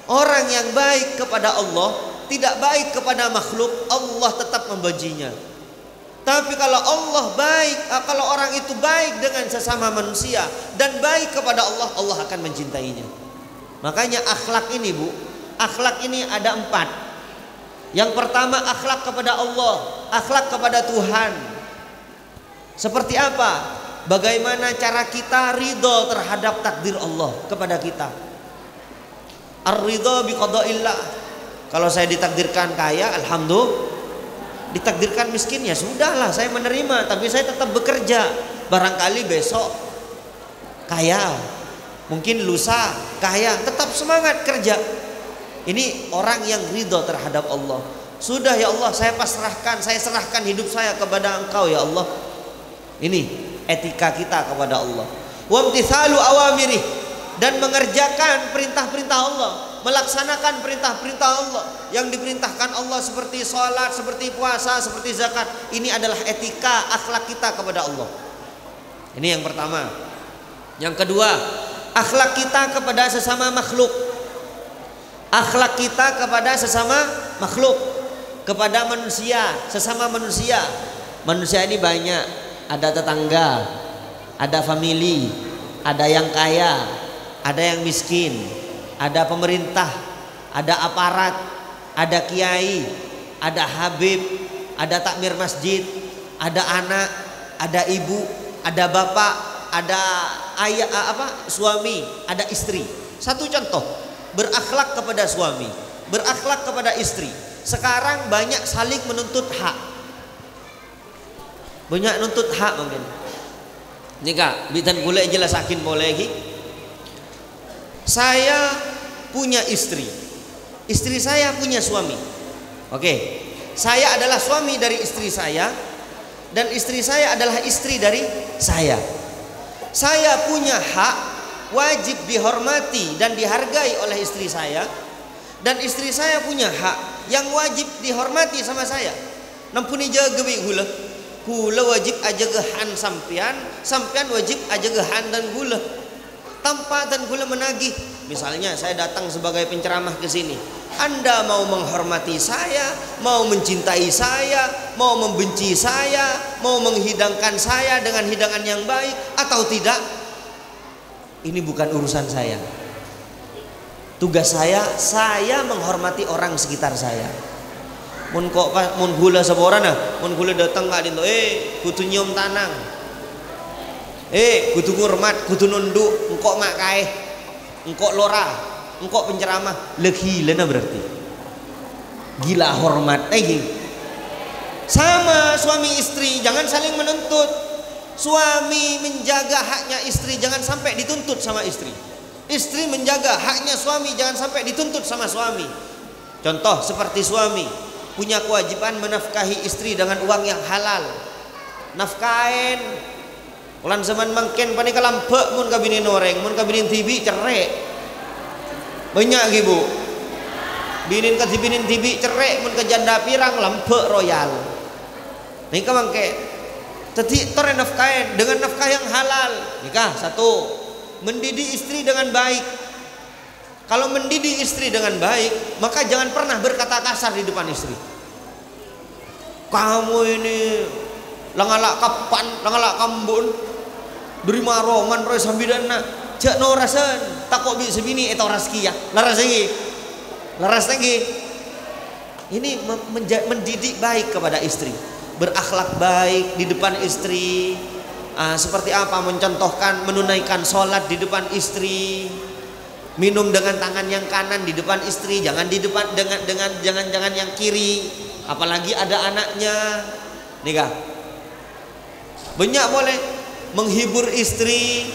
Orang yang baik kepada Allah tidak baik kepada makhluk, Allah tetap membencinya. Tapi kalau Allah baik, kalau orang itu baik dengan sesama manusia dan baik kepada Allah, Allah akan mencintainya. Makanya akhlak ini Bu, akhlak ini ada 4. Yang pertama akhlak kepada Allah, akhlak kepada Tuhan. Seperti apa? Bagaimana cara kita ridho terhadap takdir Allah kepada kita. Ar-ridho biqada'illah. Kalau saya ditakdirkan kaya, alhamdulillah. Ditakdirkan miskin ya sudahlah saya menerima, tapi saya tetap bekerja. Barangkali besok kaya, mungkin lusa kaya, tetap semangat kerja. Ini orang yang ridho terhadap Allah. Sudah ya Allah, saya pasrahkan, saya serahkan hidup saya kepada Engkau ya Allah. Ini etika kita kepada Allah. Wamtithalu awamirih, dan mengerjakan perintah-perintah Allah, melaksanakan perintah-perintah Allah yang diperintahkan Allah seperti sholat, seperti puasa, seperti zakat. Ini adalah etika akhlak kita kepada Allah. Ini yang pertama. Yang kedua, akhlak kita kepada sesama makhluk. Akhlak kita kepada sesama makhluk, kepada manusia, sesama manusia. Manusia ini banyak, ada tetangga, ada famili, ada yang kaya, ada yang miskin, ada pemerintah, ada aparat, ada kiai, ada habib, ada takmir masjid, ada anak, ada ibu, ada bapak, ada ayah, suami, ada istri. Satu contoh, berakhlak kepada suami, berakhlak kepada istri. Sekarang banyak saling menuntut hak, banyak nuntut hak mungkin. Jika bitan boleh jelasakin boleh lagi. Saya punya istri, istri saya punya suami. Oke, saya adalah suami dari istri saya, dan istri saya adalah istri dari saya. Saya punya hak, wajib dihormati dan dihargai oleh istri saya, dan istri saya punya hak yang wajib dihormati sama saya. Nampuni jaga bi gula, gula wajib aja gehan sampian, sampian wajib aja gehan dan gula. Tanpa dan gula menagih. Misalnya saya datang sebagai penceramah ke sini, Anda mau menghormati saya, mau mencintai saya, mau membenci saya, mau menghidangkan saya dengan hidangan yang baik atau tidak, ini bukan urusan saya. Tugas saya menghormati orang sekitar saya. Mun kok mun gula seborana, mun gula datang nggak dinto, kudu nyium tanang, kudu ngurmat, kudu nunduk, engkok mak kae, engkok lora, engkok penceramah, legilena berarti gila hormat. Sama suami istri, jangan saling menuntut. Suami menjaga haknya istri, jangan sampai dituntut sama istri. Istri menjaga haknya suami, jangan sampai dituntut sama suami. Contoh seperti suami punya kewajiban menafkahi istri dengan uang yang halal. Nafkain ulan zaman mangken panika lampek mun kabinin oreng, mun kabinin tibi cerek. Banyak ibu. Binin ka binin tibi cerek, mun ke janda pirang lampek royal. Nika mangke. Tadi tore nafkain dengan nafkah yang halal. Nikah satu. Mendidik istri dengan baik. Kalau mendidik istri dengan baik, maka jangan pernah berkata kasar di depan istri. Kamu ini langalak kapan, langalak kambun, dari maroman roy sambidana, jak no rasen, takut bisa bini eta raski ya, laras lagi. Ini mendidik baik kepada istri, berakhlak baik di depan istri. Seperti apa? Mencontohkan menunaikan sholat di depan istri, minum dengan tangan yang kanan di depan istri, jangan di depan jangan yang kiri, apalagi ada anaknya. Nikah banyak boleh menghibur istri.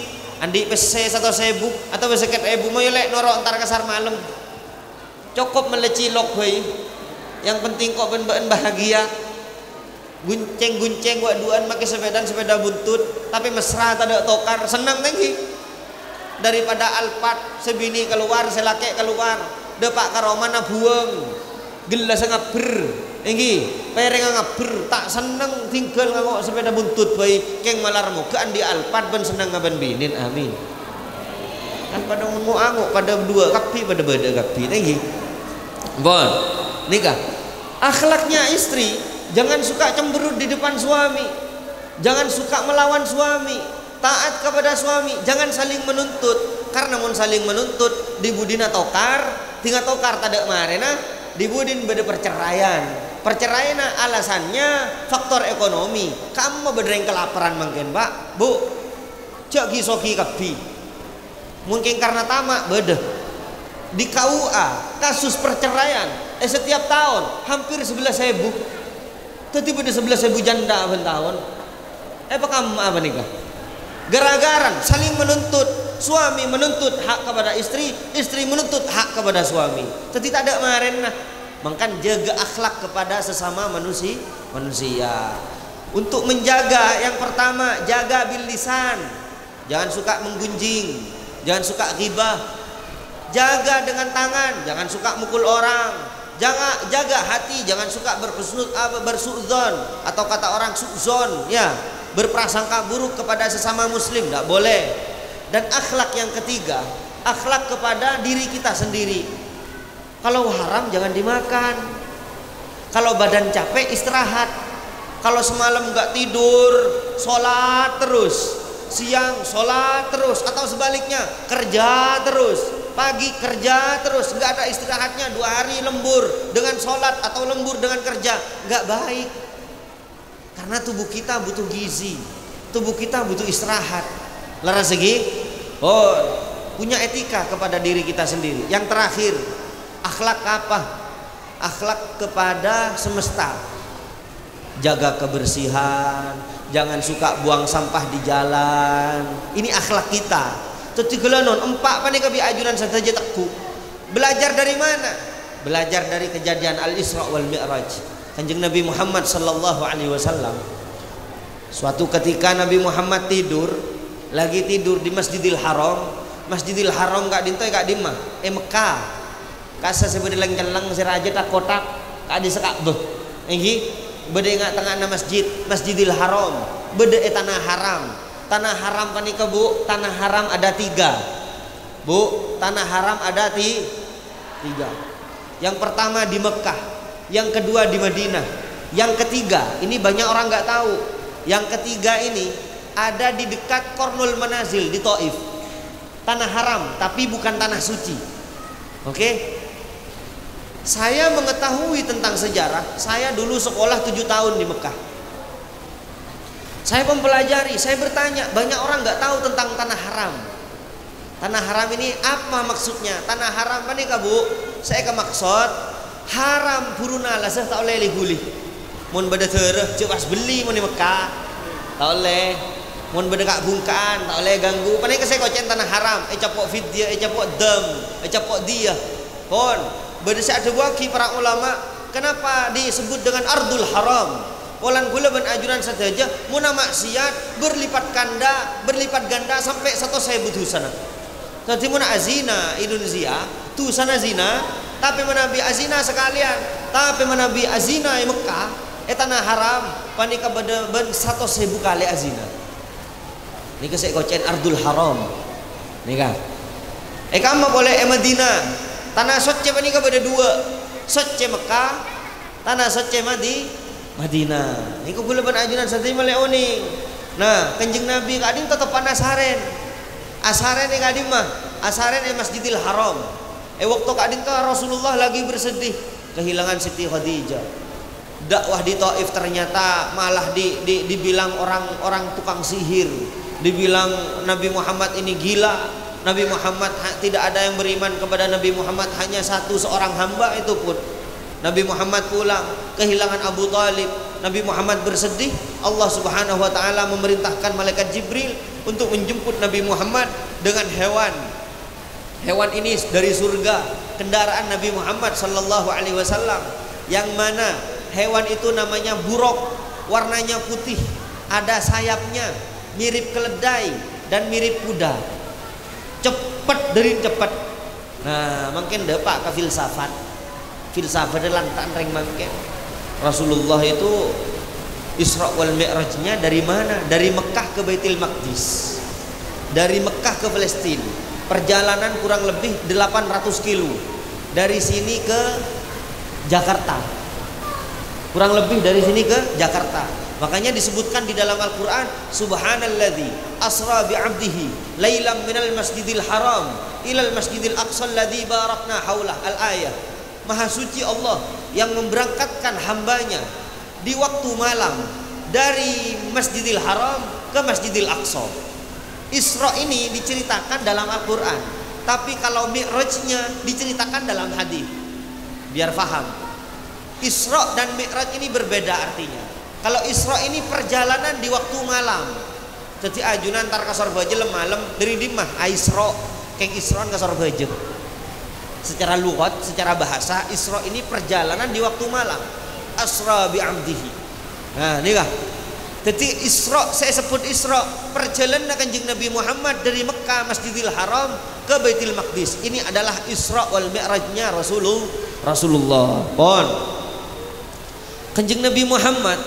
Andi pese atau sebuk atau beseket ibu mau lek norok antar kasar malam, cukup melecilok bayi. Yang penting kok ben bahagia. Gunceng waduan pakai sepeda buntut tapi mesra tak tokar, senang tinggi. Daripada Alphard sebini keluar selake keluar depak karomana buang gelas ngaber tinggi pereng ngaber, tak seneng tinggal nganggo sepeda buntut bayi keng malar mukaan di Alphard ben senang ngaben binin. Amin. Kan pada mau anguk pada dua kapi pada beda kapi tinggi. Bon nikah akhlaknya istri, jangan suka cemberut di depan suami, jangan suka melawan suami, taat kepada suami, jangan saling menuntut. Karena mun saling menuntut dibudina tokar, tinggal tokar tada marena dibudin beda perceraian. Perceraian alasannya faktor ekonomi. Kamu berdeng kelaparan mungkin pak, bu, cak gisoki kapi. Mungkin karena tamak beda. Di KUA kasus perceraian setiap tahun hampir 11.000. Tadi pada 11.000 janda tahun. Apa kamu apa nikah? Gara-gara saling menuntut, suami menuntut hak kepada istri, istri menuntut hak kepada suami. Tapi tak ada kemarin nah. Mangkan jaga akhlak kepada sesama manusia. Untuk menjaga, yang pertama jaga bil lisan. Jangan suka menggunjing, jangan suka ghibah. Jaga dengan tangan, jangan suka mukul orang. Jaga hati, jangan suka bersuudzon atau kata orang suudzon, ya, berprasangka buruk kepada sesama muslim, tidak boleh. Dan akhlak yang ketiga, akhlak kepada diri kita sendiri. Kalau haram jangan dimakan. Kalau badan capek istirahat. Kalau semalam nggak tidur, sholat terus. Siang sholat terus, atau sebaliknya kerja terus. Pagi kerja terus, nggak ada istirahatnya. 2 hari lembur dengan sholat atau lembur dengan kerja, nggak baik. Karena tubuh kita butuh gizi, tubuh kita butuh istirahat. Laras segi, punya etika kepada diri kita sendiri. Yang terakhir, akhlak apa? Akhlak kepada semesta. Jaga kebersihan, jangan suka buang sampah di jalan. Ini akhlak kita. Tetigelanon empat panik kabi ajunan saja takku. Belajar dari mana? Belajar dari kejadian Al-Isra wal Mi'raj. Kanjeng Nabi Muhammad sallallahu alaihi wasallam. Suatu ketika Nabi Muhammad lagi tidur di Masjidil Haram. Masjidil Haram gak dintoy gak dimah. Mekah. Kasa sebede lang-lang siraja tak kotak gak disekak beh. Enggi bede ngak tengah Masjidil Haram. Bede tanah haram. Tanah haram panika bu, tanah haram ada 3. Bu, tanah haram ada 3. Yang pertama di Mekah, yang kedua di Madinah, yang ketiga ini banyak orang nggak tahu. Yang ketiga ini ada di dekat Kornul Manazil di Taif. Tanah haram, tapi bukan tanah suci. Oke? Saya mengetahui tentang sejarah. Saya dulu sekolah 7 tahun di Mekah. Saya mempelajari, saya bertanya, banyak orang nggak tahu tentang tanah haram. Tanah haram ini apa maksudnya? Tanah haram apa nih bu? Saya ke maksud haram puruna lah tak oleh liguli. Mun beda tereh cepas beli mun di Mekah, tak oleh. Mun beda kak bungkaan, tak oleh ganggu. Panik saya kocen tanah haram. Capok vidya, capok dam, capok dia. Pon beda saya ada waki para ulama. Kenapa disebut dengan ardul haram? Polan gula ben ajuran saja muna maksiat berlipat ganda sampai 1.000 sana. Tadi muna azina Indonesia tu sana zina, tapi menabi azina sekalian, tapi menabi azina di Mekah tanah haram panika ben 1.000 kali azina. Nika saya kocen ardul haram. Nika. Kamu boleh Madinah. Tanah socce panika beda 2. Socce Mekah, tanah socce Madinah. Niku gula ban ajunan satri maleoni. Nah, Kanjeng Nabi kadin tetep asaren. Asaren kadin mah, asaren Masjidil Haram. Waktu kadin tuh Rasulullah lagi bersedih kehilangan Siti Khadijah. Dakwah di Taif ternyata malah dibilang orang tukang sihir. Dibilang Nabi Muhammad ini gila. Nabi Muhammad tidak ada yang beriman kepada Nabi Muhammad, hanya seorang hamba, itu pun Nabi Muhammad pulang, kehilangan Abu Talib. Nabi Muhammad bersedih. Allah Subhanahu wa taala memerintahkan malaikat Jibril untuk menjemput Nabi Muhammad dengan hewan. Hewan ini dari surga, kendaraan Nabi Muhammad sallallahu alaihi wasallam. Yang mana hewan itu namanya buruk, warnanya putih, ada sayapnya, mirip keledai dan mirip kuda. Cepat dari cepat. Nah, mungkin depak ke filsafat. Filsafat lantan reng mangke. Rasulullah itu Isra wal Mi'rajnya dari mana? Dari Mekah ke Baitul Maqdis. Dari Mekah ke Palestina. Perjalanan kurang lebih 800 kilo. Dari sini ke Jakarta. Kurang lebih dari sini ke Jakarta. Makanya disebutkan di dalam Al-Qur'an, subhanalladzi asra bi 'abdihi lailan minal masjidil haram ilal masjidil aqsa alladzi barakna haulah. Al-ayah. Maha suci Allah yang memberangkatkan hambanya di waktu malam dari Masjidil Haram ke Masjidil Aqsa. Isra ini diceritakan dalam Al-Quran, tapi kalau Mi'rajnya diceritakan dalam hadis. Biar paham, Isra dan Mi'raj ini berbeda artinya. Kalau Isra ini perjalanan di waktu malam, Jadi ajunan antar kasar baja malam dari dimah Isra keng Isron kasar baja. Secara lughat, secara bahasa Isra ini perjalanan di waktu malam. Asra bi amdihi. Nah, ini kah? Jadi Isra, saya sebut Isra, perjalanan Kanjeng Nabi Muhammad dari Mekah Masjidil Haram ke Baitul Maqdis. Ini adalah Isra wal Mi'rajnya Rasulullah. Pon. Kanjeng Nabi Muhammad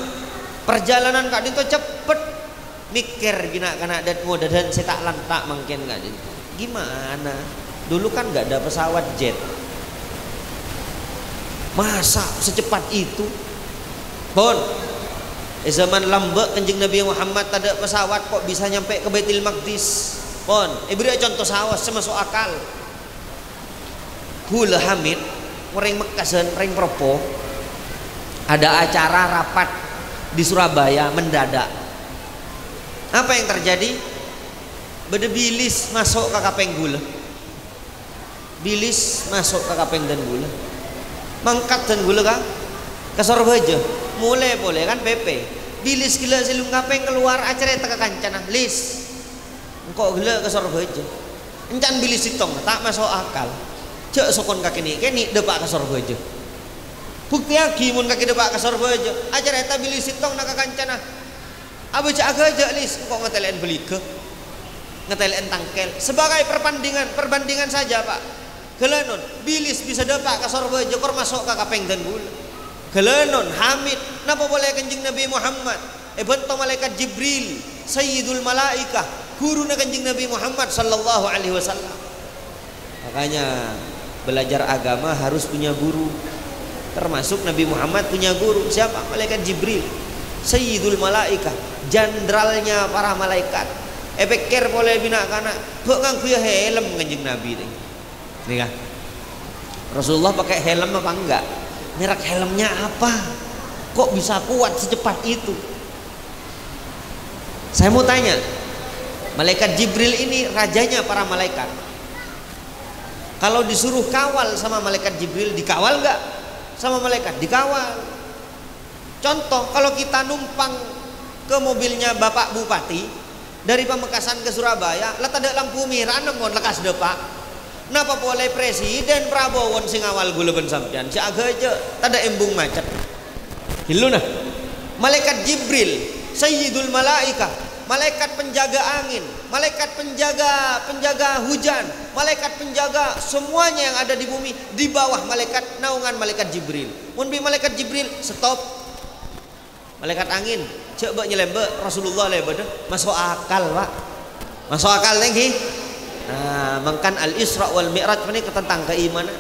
perjalanan kak dinto cepet mikir gina kana adat muda dan saya tak lantak mungkin kak dinto. Gimana? Dulu kan nggak ada pesawat jet. Masa secepat itu? Pon. Zaman lambek Kanjeng Nabi Muhammad tak ada pesawat kok bisa nyampe ke Baitul Maqdis. Pon, beri contoh sawas semasuk akal. Hula Hamid, orang Mekah orang Propo, ada acara rapat di Surabaya mendadak. Apa yang terjadi? Beda bilis masuk ke kapeng gula. Bilis masuk ke kapeng dan gula. Mangkat dan gula kan? Ke Surabaya. Mulai boleh kan PP. Bilis gila silung kapeng keluar acara tak kancana lis. Engkau gila ke Surabaya. Encan bilis itong tak masuk akal. Cek sokon kaki ni depak ke Surabaya. Bukti lagi mun kaki depak ke Surabaya. Acara tak bilis itong nak kancana. Abu cak aja lis. Engkau ngetelen beli ke. Ngetelen tangkel. Sebagai perbandingan saja Pak. Gelanon bilis bisa depak ke Surabaya. Kor masuk ke kapeng dan gula. Gelanon Hamid napa boleh Kanjeng Nabi Muhammad bento malaikat Jibril Sayyidul Malaikah guru na Kanjeng Nabi Muhammad sallallahu alaihi wasallam. Makanya belajar agama harus punya guru, termasuk Nabi Muhammad punya guru. Siapa? Malaikat Jibril Sayyidul Malaikah, jenderalnya para malaikat. Pikir boleh bina kana kok nganggo helm Kanjeng Nabi ini kan. Rasulullah pakai helm apa enggak? Merek helmnya apa? Kok bisa kuat secepat itu? Saya mau tanya, malaikat Jibril ini rajanya para malaikat. Kalau disuruh kawal sama malaikat Jibril, dikawal nggak? Sama malaikat dikawal. Contoh, kalau kita numpang ke mobilnya Bapak Bupati dari Pamekasan ke Surabaya, lah ada lampu merah nemon lekas depak. Napa boleh Presiden Prabowo sing awal gula ben sampean si aga aja tada embung macet. Hilu nah. Malaikat Jibril Sayyidul Malaikah, malaikat penjaga angin, malaikat penjaga hujan, malaikat penjaga semuanya yang ada di bumi di bawah malaikat naungan malaikat Jibril. Mun bi malaikat Jibril stop. Malaikat angin coba nyelembe Rasulullah lebe masuk akal Pak. Masuk akal lagi. Nah, mangkan al-Isra wal Mi'raj ini tentang keimanan.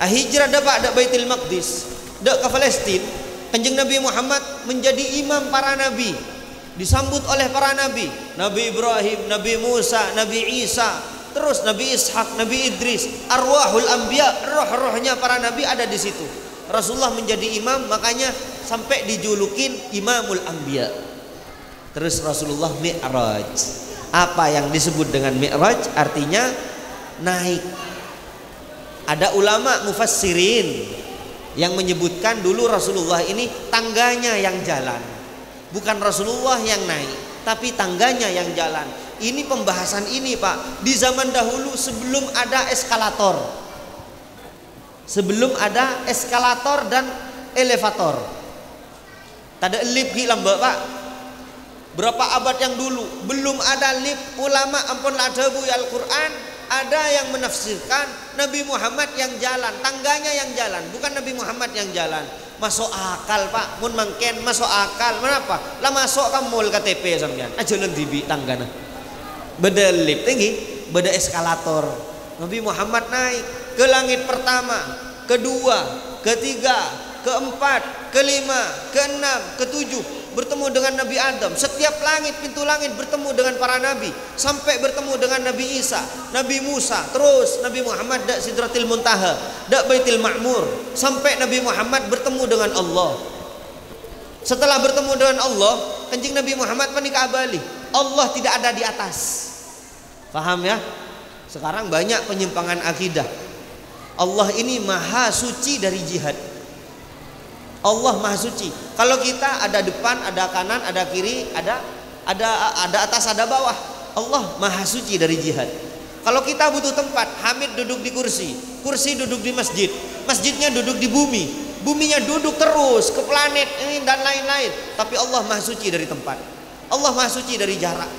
Hijrah dapat dak Baitul Maqdis, dak ke Palestina. Kanjeng Nabi Muhammad menjadi imam para nabi. Disambut oleh para nabi, Nabi Ibrahim, Nabi Musa, Nabi Isa, terus Nabi Ishak, Nabi Idris, arwahul anbiya, roh-rohnya para nabi ada di situ. Rasulullah menjadi imam, makanya sampai dijulukin Imamul Anbiya. Terus Rasulullah Mi'raj. Apa yang disebut dengan Mi'raj artinya naik. Ada ulama mufassirin yang menyebutkan dulu Rasulullah ini tangganya yang jalan, bukan Rasulullah yang naik, tapi tangganya yang jalan. Ini pembahasan ini Pak di zaman dahulu sebelum ada eskalator, sebelum ada eskalator dan elevator. Tak ada lift di lambak Pak. Berapa abad yang dulu belum ada lift, ulama ampun ada bu Al-Quran ada yang menafsirkan Nabi Muhammad yang jalan, tangganya yang jalan, bukan Nabi Muhammad yang jalan. Masuk akal Pak, mun mangken masuk akal. Kenapa? Lah masuk ke mall KTP sampean aja nanti tanggana. Beda lift tinggi, beda eskalator. Nabi Muhammad naik ke langit pertama, kedua, ketiga, keempat, kelima, keenam, ketujuh. Bertemu dengan Nabi Adam. Setiap langit, pintu langit bertemu dengan para nabi. Sampai bertemu dengan Nabi Isa, Nabi Musa. Terus Nabi Muhammad dak Sidratil Muntaha, dak Baitul Ma'mur. Sampai Nabi Muhammad bertemu dengan Allah. Setelah bertemu dengan Allah, Kanjeng Nabi Muhammad menikah abali. Allah tidak ada di atas. Paham ya? Sekarang banyak penyimpangan akidah. Allah ini maha suci dari jihad. Allah maha suci. Kalau kita ada depan, ada kanan, ada kiri, ada ada atas ada bawah. Allah maha suci dari jihad. Kalau kita butuh tempat, Hamid duduk di kursi, kursi duduk di masjid, masjidnya duduk di bumi, buminya duduk terus ke planet ini dan lain-lain. Tapi Allah maha suci dari tempat, Allah maha suci dari jarak.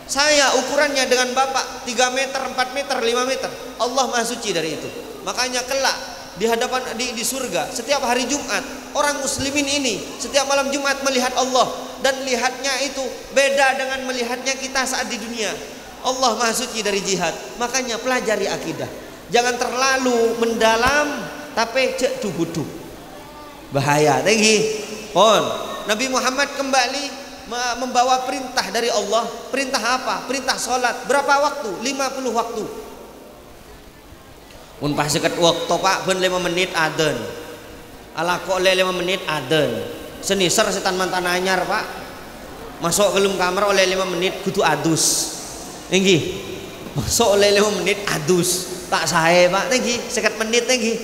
Saya ukurannya dengan bapak 3 meter, 4 meter, 5 meter. Allah maha suci dari itu. Makanya kelak di hadapan di surga setiap hari Jumat, orang muslimin ini setiap malam Jumat melihat Allah, dan lihatnya itu beda dengan melihatnya kita saat di dunia. Allah maha suci dari jihad. Makanya pelajari akidah, jangan terlalu mendalam tapi cek dubudu bahaya tinggi. Nabi Muhammad kembali membawa perintah dari Allah. Perintah apa? Perintah sholat. Berapa waktu? 50 waktu. Mun pas seket waktu pak ben 5 menit adzan. Ala kok 5 menit adzan. Seniser setan mantan anyar pak. Masuk ke dalam kamar oleh 5 menit kudu adus. Nggih. Masuk oleh 5 menit adus. Tak sae pak nggih, 50 menit nggih.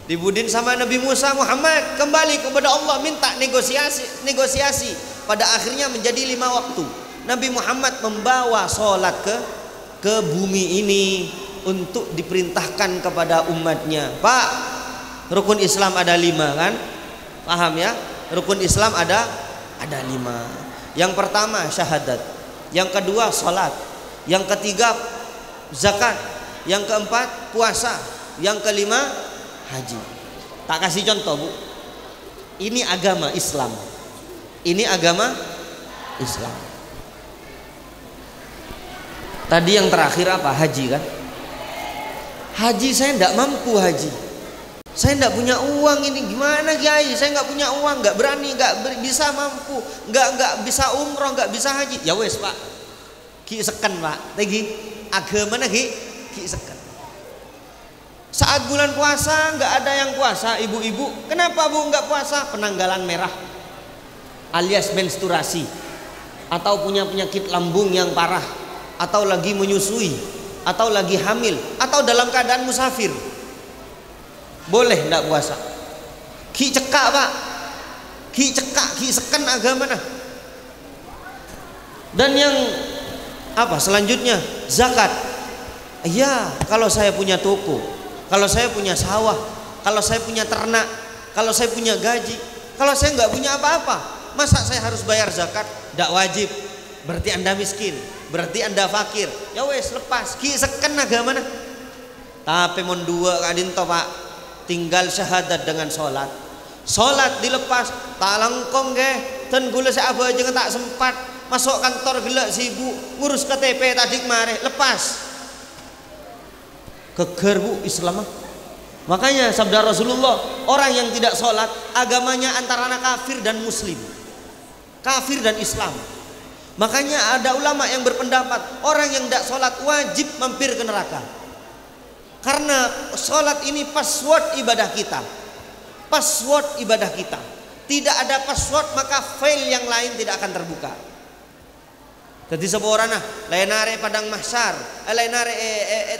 Dibudin sama Nabi Musa, Muhammad kembali kepada Allah, minta negosiasi. Pada akhirnya menjadi 5 waktu. Nabi Muhammad membawa sholat ke bumi ini untuk diperintahkan kepada umatnya. Pak, rukun Islam ada 5 kan? Paham ya? Rukun Islam ada 5. Yang pertama syahadat, yang kedua sholat, yang ketiga zakat, yang keempat puasa, yang kelima haji. Tak kasih contoh bu, ini agama Islam, ini agama Islam. Tadi yang terakhir apa? Haji kan? Haji saya tidak mampu haji, saya tidak punya uang, ini gimana Kiai? Saya nggak punya uang, nggak berani, nggak bisa mampu, nggak bisa umroh, nggak bisa haji. Ya wes pak, ki seken pak, tegi agama nagi ki seken. Saat bulan puasa nggak ada yang puasa, ibu-ibu, kenapa bu nggak puasa? Penanggalan merah, alias menstruasi, atau punya penyakit lambung yang parah, atau lagi menyusui, atau lagi hamil, atau dalam keadaan musafir. Boleh tidak puasa? Ki cekak pak, ki cekak, ki seken agama nah. Dan yang apa selanjutnya? Zakat. Iya, kalau saya punya toko, kalau saya punya sawah, kalau saya punya ternak, kalau saya punya gaji, kalau saya nggak punya apa-apa, masa saya harus bayar zakat? Tidak wajib. Berarti anda miskin, berarti anda fakir. Ya wes lepas, ki seken agama nah. Tapi mon dua kadin to pak, tinggal syahadat dengan sholat. Sholat dilepas, tak langkong ge, dan gula seaba aja tak sempat. Masuk kantor gelak sibuk, ngurus KTP tadi kemarin, lepas. Keger bu Islam. Makanya sabda Rasulullah, orang yang tidak sholat agamanya antara kafir dan muslim, kafir dan Islam. Makanya ada ulama yang berpendapat orang yang tidak sholat wajib mampir ke neraka. Karena sholat ini password ibadah kita, password ibadah kita. Tidak ada password maka file yang lain tidak akan terbuka. Jadi seorang lainare padang mahsyar, lainare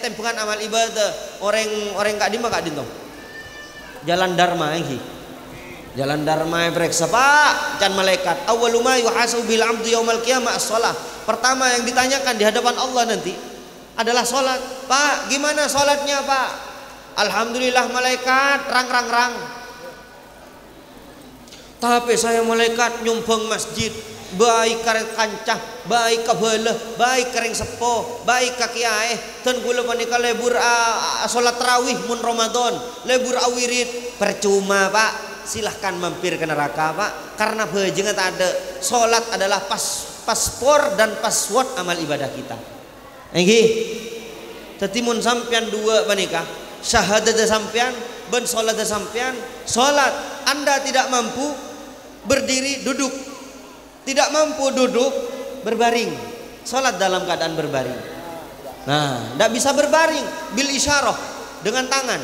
tempungan amal ibadah, orang kak dimana kak dinto. Jalan Dharma ini, jalan Dharma periksa pak, can malaikat. Awaluma yuhasabu bil abdu yaumal qiyamah as-shalah. Pertama yang ditanyakan di hadapan Allah nanti adalah sholat. Pak, gimana sholatnya pak? Alhamdulillah malaikat, rang. Tapi saya malaikat nyumbang masjid, baik kareng kancah, baik kabelah, baik kareng sepo, baik kaki ae, dan gula panika lebur sholat tarawih mun Ramadan, lebur awirid. Percuma pak, silahkan mampir ke neraka pak, karena bejengan tak ada. Sholat adalah paspor dan password amal ibadah kita. Nggih. Tadi mun sampean dua panika, syahadat sampean, ben sholat sampean, sholat anda tidak mampu berdiri duduk, tidak mampu duduk berbaring, sholat dalam keadaan berbaring. Nah, tidak bisa berbaring bil isyarah dengan tangan,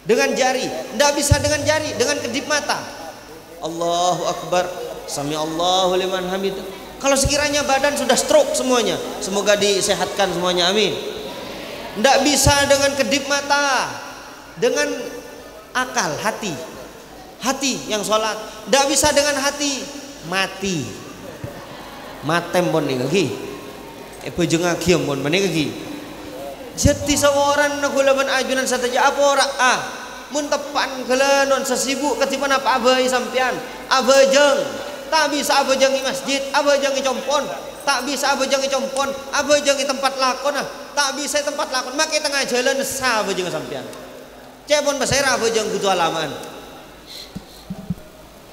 dengan jari, tidak bisa dengan jari, dengan kedip mata. Allahu Akbar, sami Allahu liman hamid. Kalau sekiranya badan sudah stroke semuanya, semoga disehatkan semuanya, amin. Tidak bisa dengan kedip mata, dengan akal hati yang sholat. Tidak bisa dengan hati, mati. matem pun nih lagi bejeng agiam pun mana lagi jadi seorang nagulaban ajunan saja apa orang mun tepan gelanon sesibuk ketipan apa abai sampian abajeng tak bisa abajeng di masjid abajeng di compon tak bisa abajeng di compon abajeng di tempat lakon tak bisa tempat lakon makai tengah jalan sah abajeng sampian cepon basera abajeng kudu alaman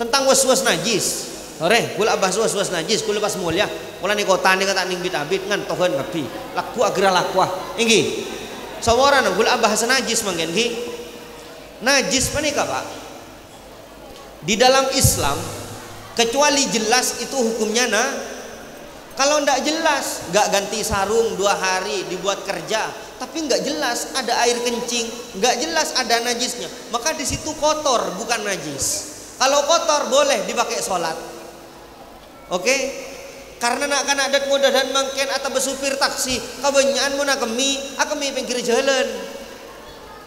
tentang was-was najis sore gula abah was-was najis gula pas mulia kula ni kota ni kata ning bit-abit ngan tohen ngapi laku agra lakuah inggi sawaran gula abah najis manggen gi najis panika Pak di dalam Islam kecuali jelas itu hukumnya kalau ndak jelas nggak ganti sarung 2 hari dibuat kerja tapi nggak jelas ada air kencing nggak jelas ada najisnya maka di situ kotor bukan najis kalau kotor boleh dipakai sholat oke karena nak kan adat muda dan mangken atau bersupir taksi kebanyakan mun akemi pinggir jalan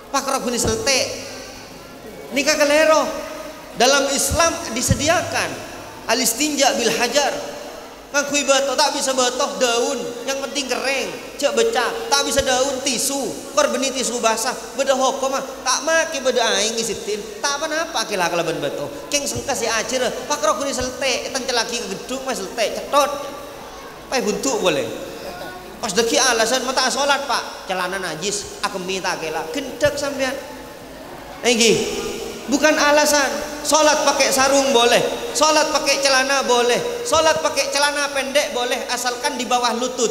pak raguni selte nikah kelero dalam Islam disediakan alistinja bil hajar ngakui batoh tak bisa batoh daun yang penting kering cek becak tak bisa daun tisu korbeni tisu basah beda hokom tak make beda aing ngisitin tak apa-apa kila kalaban batoh keng sengkas ya ajar pak rokuni selte etan celaki gedung mas selte cetot pai buntu boleh pas deki alasan mata sholat Pak celana najis akemi tak kela gendek sampean bukan alasan sholat pakai sarung boleh sholat pakai celana boleh sholat pakai celana pendek boleh asalkan di bawah lutut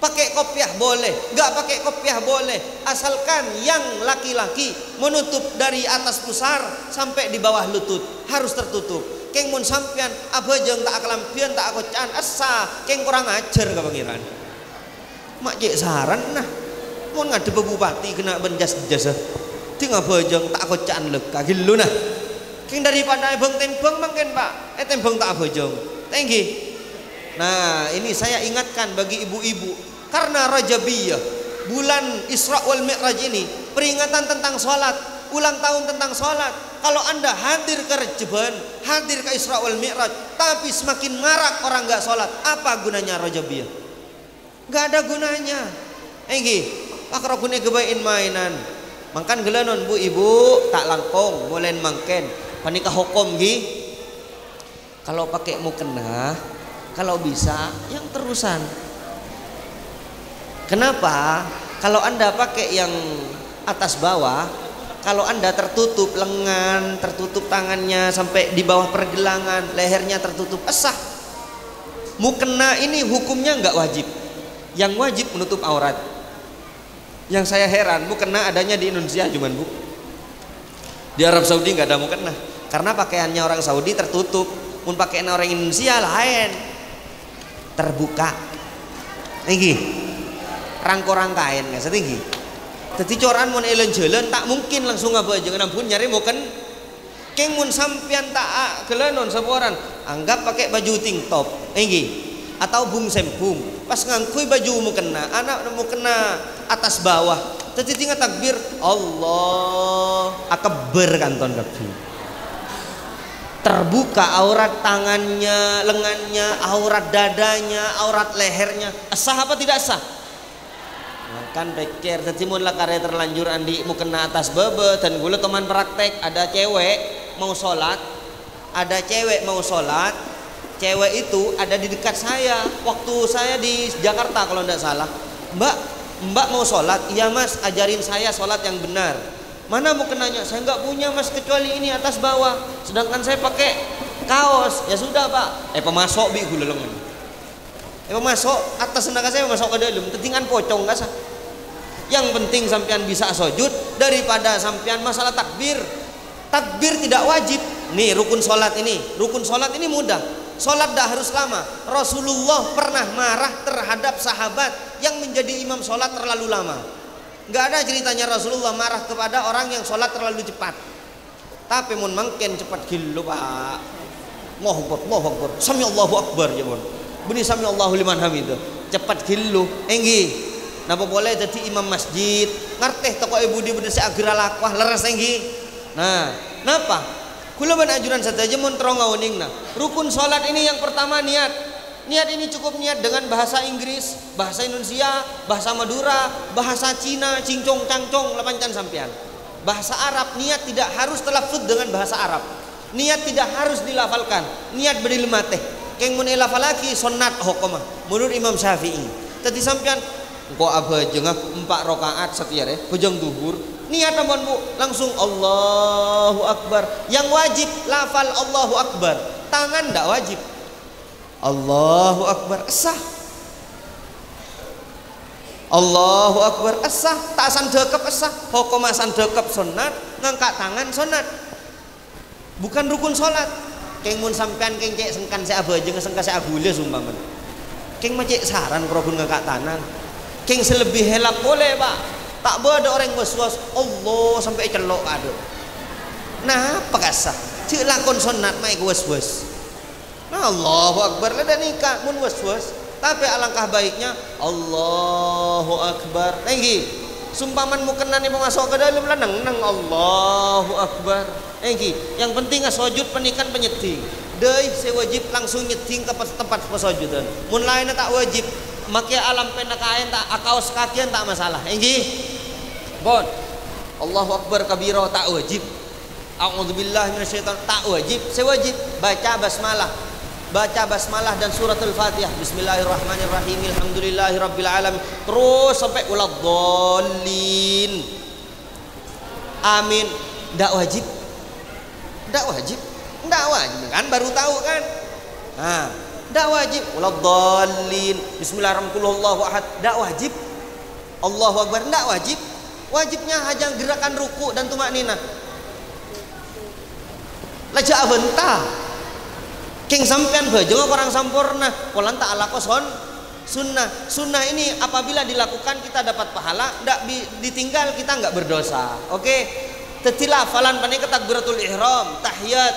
pakai kopiah boleh nggak pakai kopiah boleh asalkan yang laki-laki menutup dari atas pusar sampai di bawah lutut harus tertutup keng mun sampean abajeng tak kelampian tak kocan asa keng kurang ajar ke pangeran mak cek saran nah mun ngadep bupati kena benjas jasa tinggal bajeng tak kocan leka gilu nah keng daripada bang tembang mangken Pak tembang tak bajeng tinggi nah ini saya ingatkan bagi ibu-ibu karena Rajabiyah bulan Isra wal Mi'raj ini peringatan tentang sholat ulang tahun tentang sholat kalau anda hadir ke Rajban hadir ke Isra wal Mi'raj tapi semakin marak orang gak sholat apa gunanya Rajabiyah gak ada gunanya pak rokune kebain mainan mangkan gelanon bu ibu tak langkong mulai mangken panikah hukum kalau pakai mukena kalau bisa yang terusan kenapa kalau anda pakai yang atas bawah kalau anda tertutup lengan tertutup tangannya sampai di bawah pergelangan lehernya tertutup sah mukena ini hukumnya nggak wajib yang wajib menutup aurat yang saya heran mukena adanya di Indonesia cuman bu di Arab Saudi nggak ada mukena karena pakaiannya orang Saudi tertutup pun pakaian orang Indonesia lain terbuka tinggi rangko-rangkain nggak setinggi jadi coran mun elen jalan tak mungkin langsung apa aja ampun nyari muken keng mun sampian tak gelanon seorang anggap pakai baju ting top tinggi atau bung sempung pas ngangkui baju mukena anak mukena atas bawah jadi tinggal takbir Allah akbar kanton kabeh terbuka aurat tangannya lengannya aurat dadanya aurat lehernya sah apa tidak sah kan pikir jadi mulai karya terlanjur andi mukena atas bebe dan gue teman praktek ada cewek mau sholat cewek itu ada di dekat saya waktu saya di Jakarta kalau tidak salah mbak mau sholat iya mas ajarin saya sholat yang benar mana mau kenanya saya nggak punya mas kecuali ini atas bawah sedangkan saya pakai kaos ya sudah Pak pemasok bi gue leleng pemasok atas sedangkan saya masuk ke dalam tetingan pocong nggak sah yang penting sampean bisa sujud daripada sampean masalah takbir tidak wajib nih rukun sholat ini mudah sholat dah harus lama Rasulullah pernah marah terhadap sahabat yang menjadi imam sholat terlalu lama nggak ada ceritanya Rasulullah marah kepada orang yang sholat terlalu cepat tapi mun mangken cepat gilu Pak Allahu Akbar sami Allahu Akbar ya mon bunyi sami Allahu liman hamidah cepat gilu enggi napa boleh jadi imam masjid ngarteh toko ibu di bedese agra lakwah leres enggi nah napa kula ban ajuran saja mun terong ngawning nah rukun salat ini yang pertama niat Niat ini cukup niat dengan bahasa Inggris, bahasa Indonesia, bahasa Madura, bahasa Cina, cincong cangcong lapancan sampean. Bahasa Arab niat tidak harus talaffuz dengan bahasa Arab. Niat tidak harus dilafalkan. Niat berilmu teh. Keng mun lafalaki sunnat hukumah menurut Imam Syafi'i. Tadi sampean engko abah jengah 4 rakaat setiap hujung duhur. Niat ampun Bu, langsung Allahu Akbar. Yang wajib lafal Allahu Akbar. Tangan ndak wajib. Allahu Akbar sah. Allahu Akbar sah. Tak sandekep sah. Hukum sandekep sunat, ngangkat tangan sunat. Bukan rukun salat. Keng mun sampean keng cek sengkan se abah jeung sengkan se agule sumpaman. Keng macek saran probun ngangkat tangan. Keng selebih helak boleh, Pak. Tak boleh ada orang was-was Allah sampai celok ada. Nah, apa kasah? Cik lakon sunat mai was-was. Nah, Allahu Akbar lah nikah mun was-was. Tapi alangkah baiknya Allahu Akbar. Tinggi. Sumpaman mu kenan ibu masuk ke dalam lah nang Allahu Akbar. Tinggi. Yang penting sujud penikan penyeding. Deui sewajib langsung nyeding ke tempat pesujudan. Mun lainnya tak wajib. Make alam pena kain tak akaos kakian tak masalah. Tinggi. Bon. Allahu Akbar kabira tak wajib. A'udzubillahi minasyaitan tak wajib. Sewajib baca basmalah. Baca basmalah dan suratul Fatihah. Bismillahirrahmanirrahim. Alhamdulillahirabbil alamin. Terus sampai waladdallin. Amin. Enggak wajib. Enggak wajib. Enggak wajib kan baru tahu kan? Nah, enggak wajib. Waladdallin. Bismillahirrahmanirrahim. Allahu ahad. Enggak wajib. Allahu Akbar enggak wajib. Wajibnya hanya gerakan ruku dan tumakninah. Laja abentah. King sampean bajeng orang sampurna, polan tak ala koson sunnah. Sunnah ini apabila dilakukan kita dapat pahala, ndak ditinggal kita nggak berdosa. Oke, tetilah falan pane takbiratul ihram, tahiyat,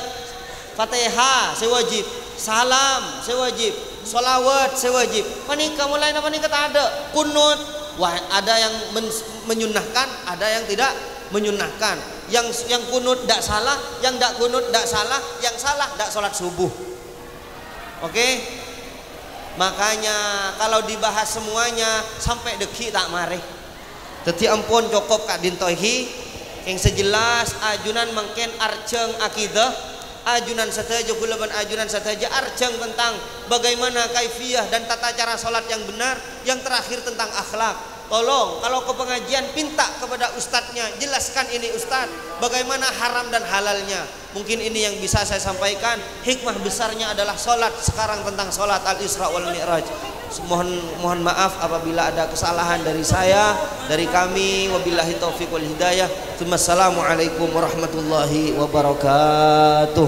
fatihah sewajib, salam sewajib, sholawat sewajib. Panika mulai apa nih kata ada kunut, wah ada yang menyunahkan, ada yang tidak menyunahkan. Yang kunut ndak salah, yang ndak kunut ndak salah, yang salah ndak sholat subuh. Oke, makanya kalau dibahas semuanya sampai deki tak mareh. Teti ampun cukup kak dintohi yang sejelas ajunan mungkin arceng akidah, ajunan sateja gulaban ajunan sateja arceng tentang bagaimana kaifiyah dan tata cara sholat yang benar, yang terakhir tentang akhlak. Tolong kalau ke pengajian pinta kepada ustadznya, jelaskan ini ustadz bagaimana haram dan halalnya. Mungkin ini yang bisa saya sampaikan. Hikmah besarnya adalah sholat sekarang tentang sholat al-Isra wal Mi'raj. Mohon maaf apabila ada kesalahan dari saya, dari kami. Wabillahi taufiq wal hidayah. Assalamualaikum warahmatullahi wabarakatuh.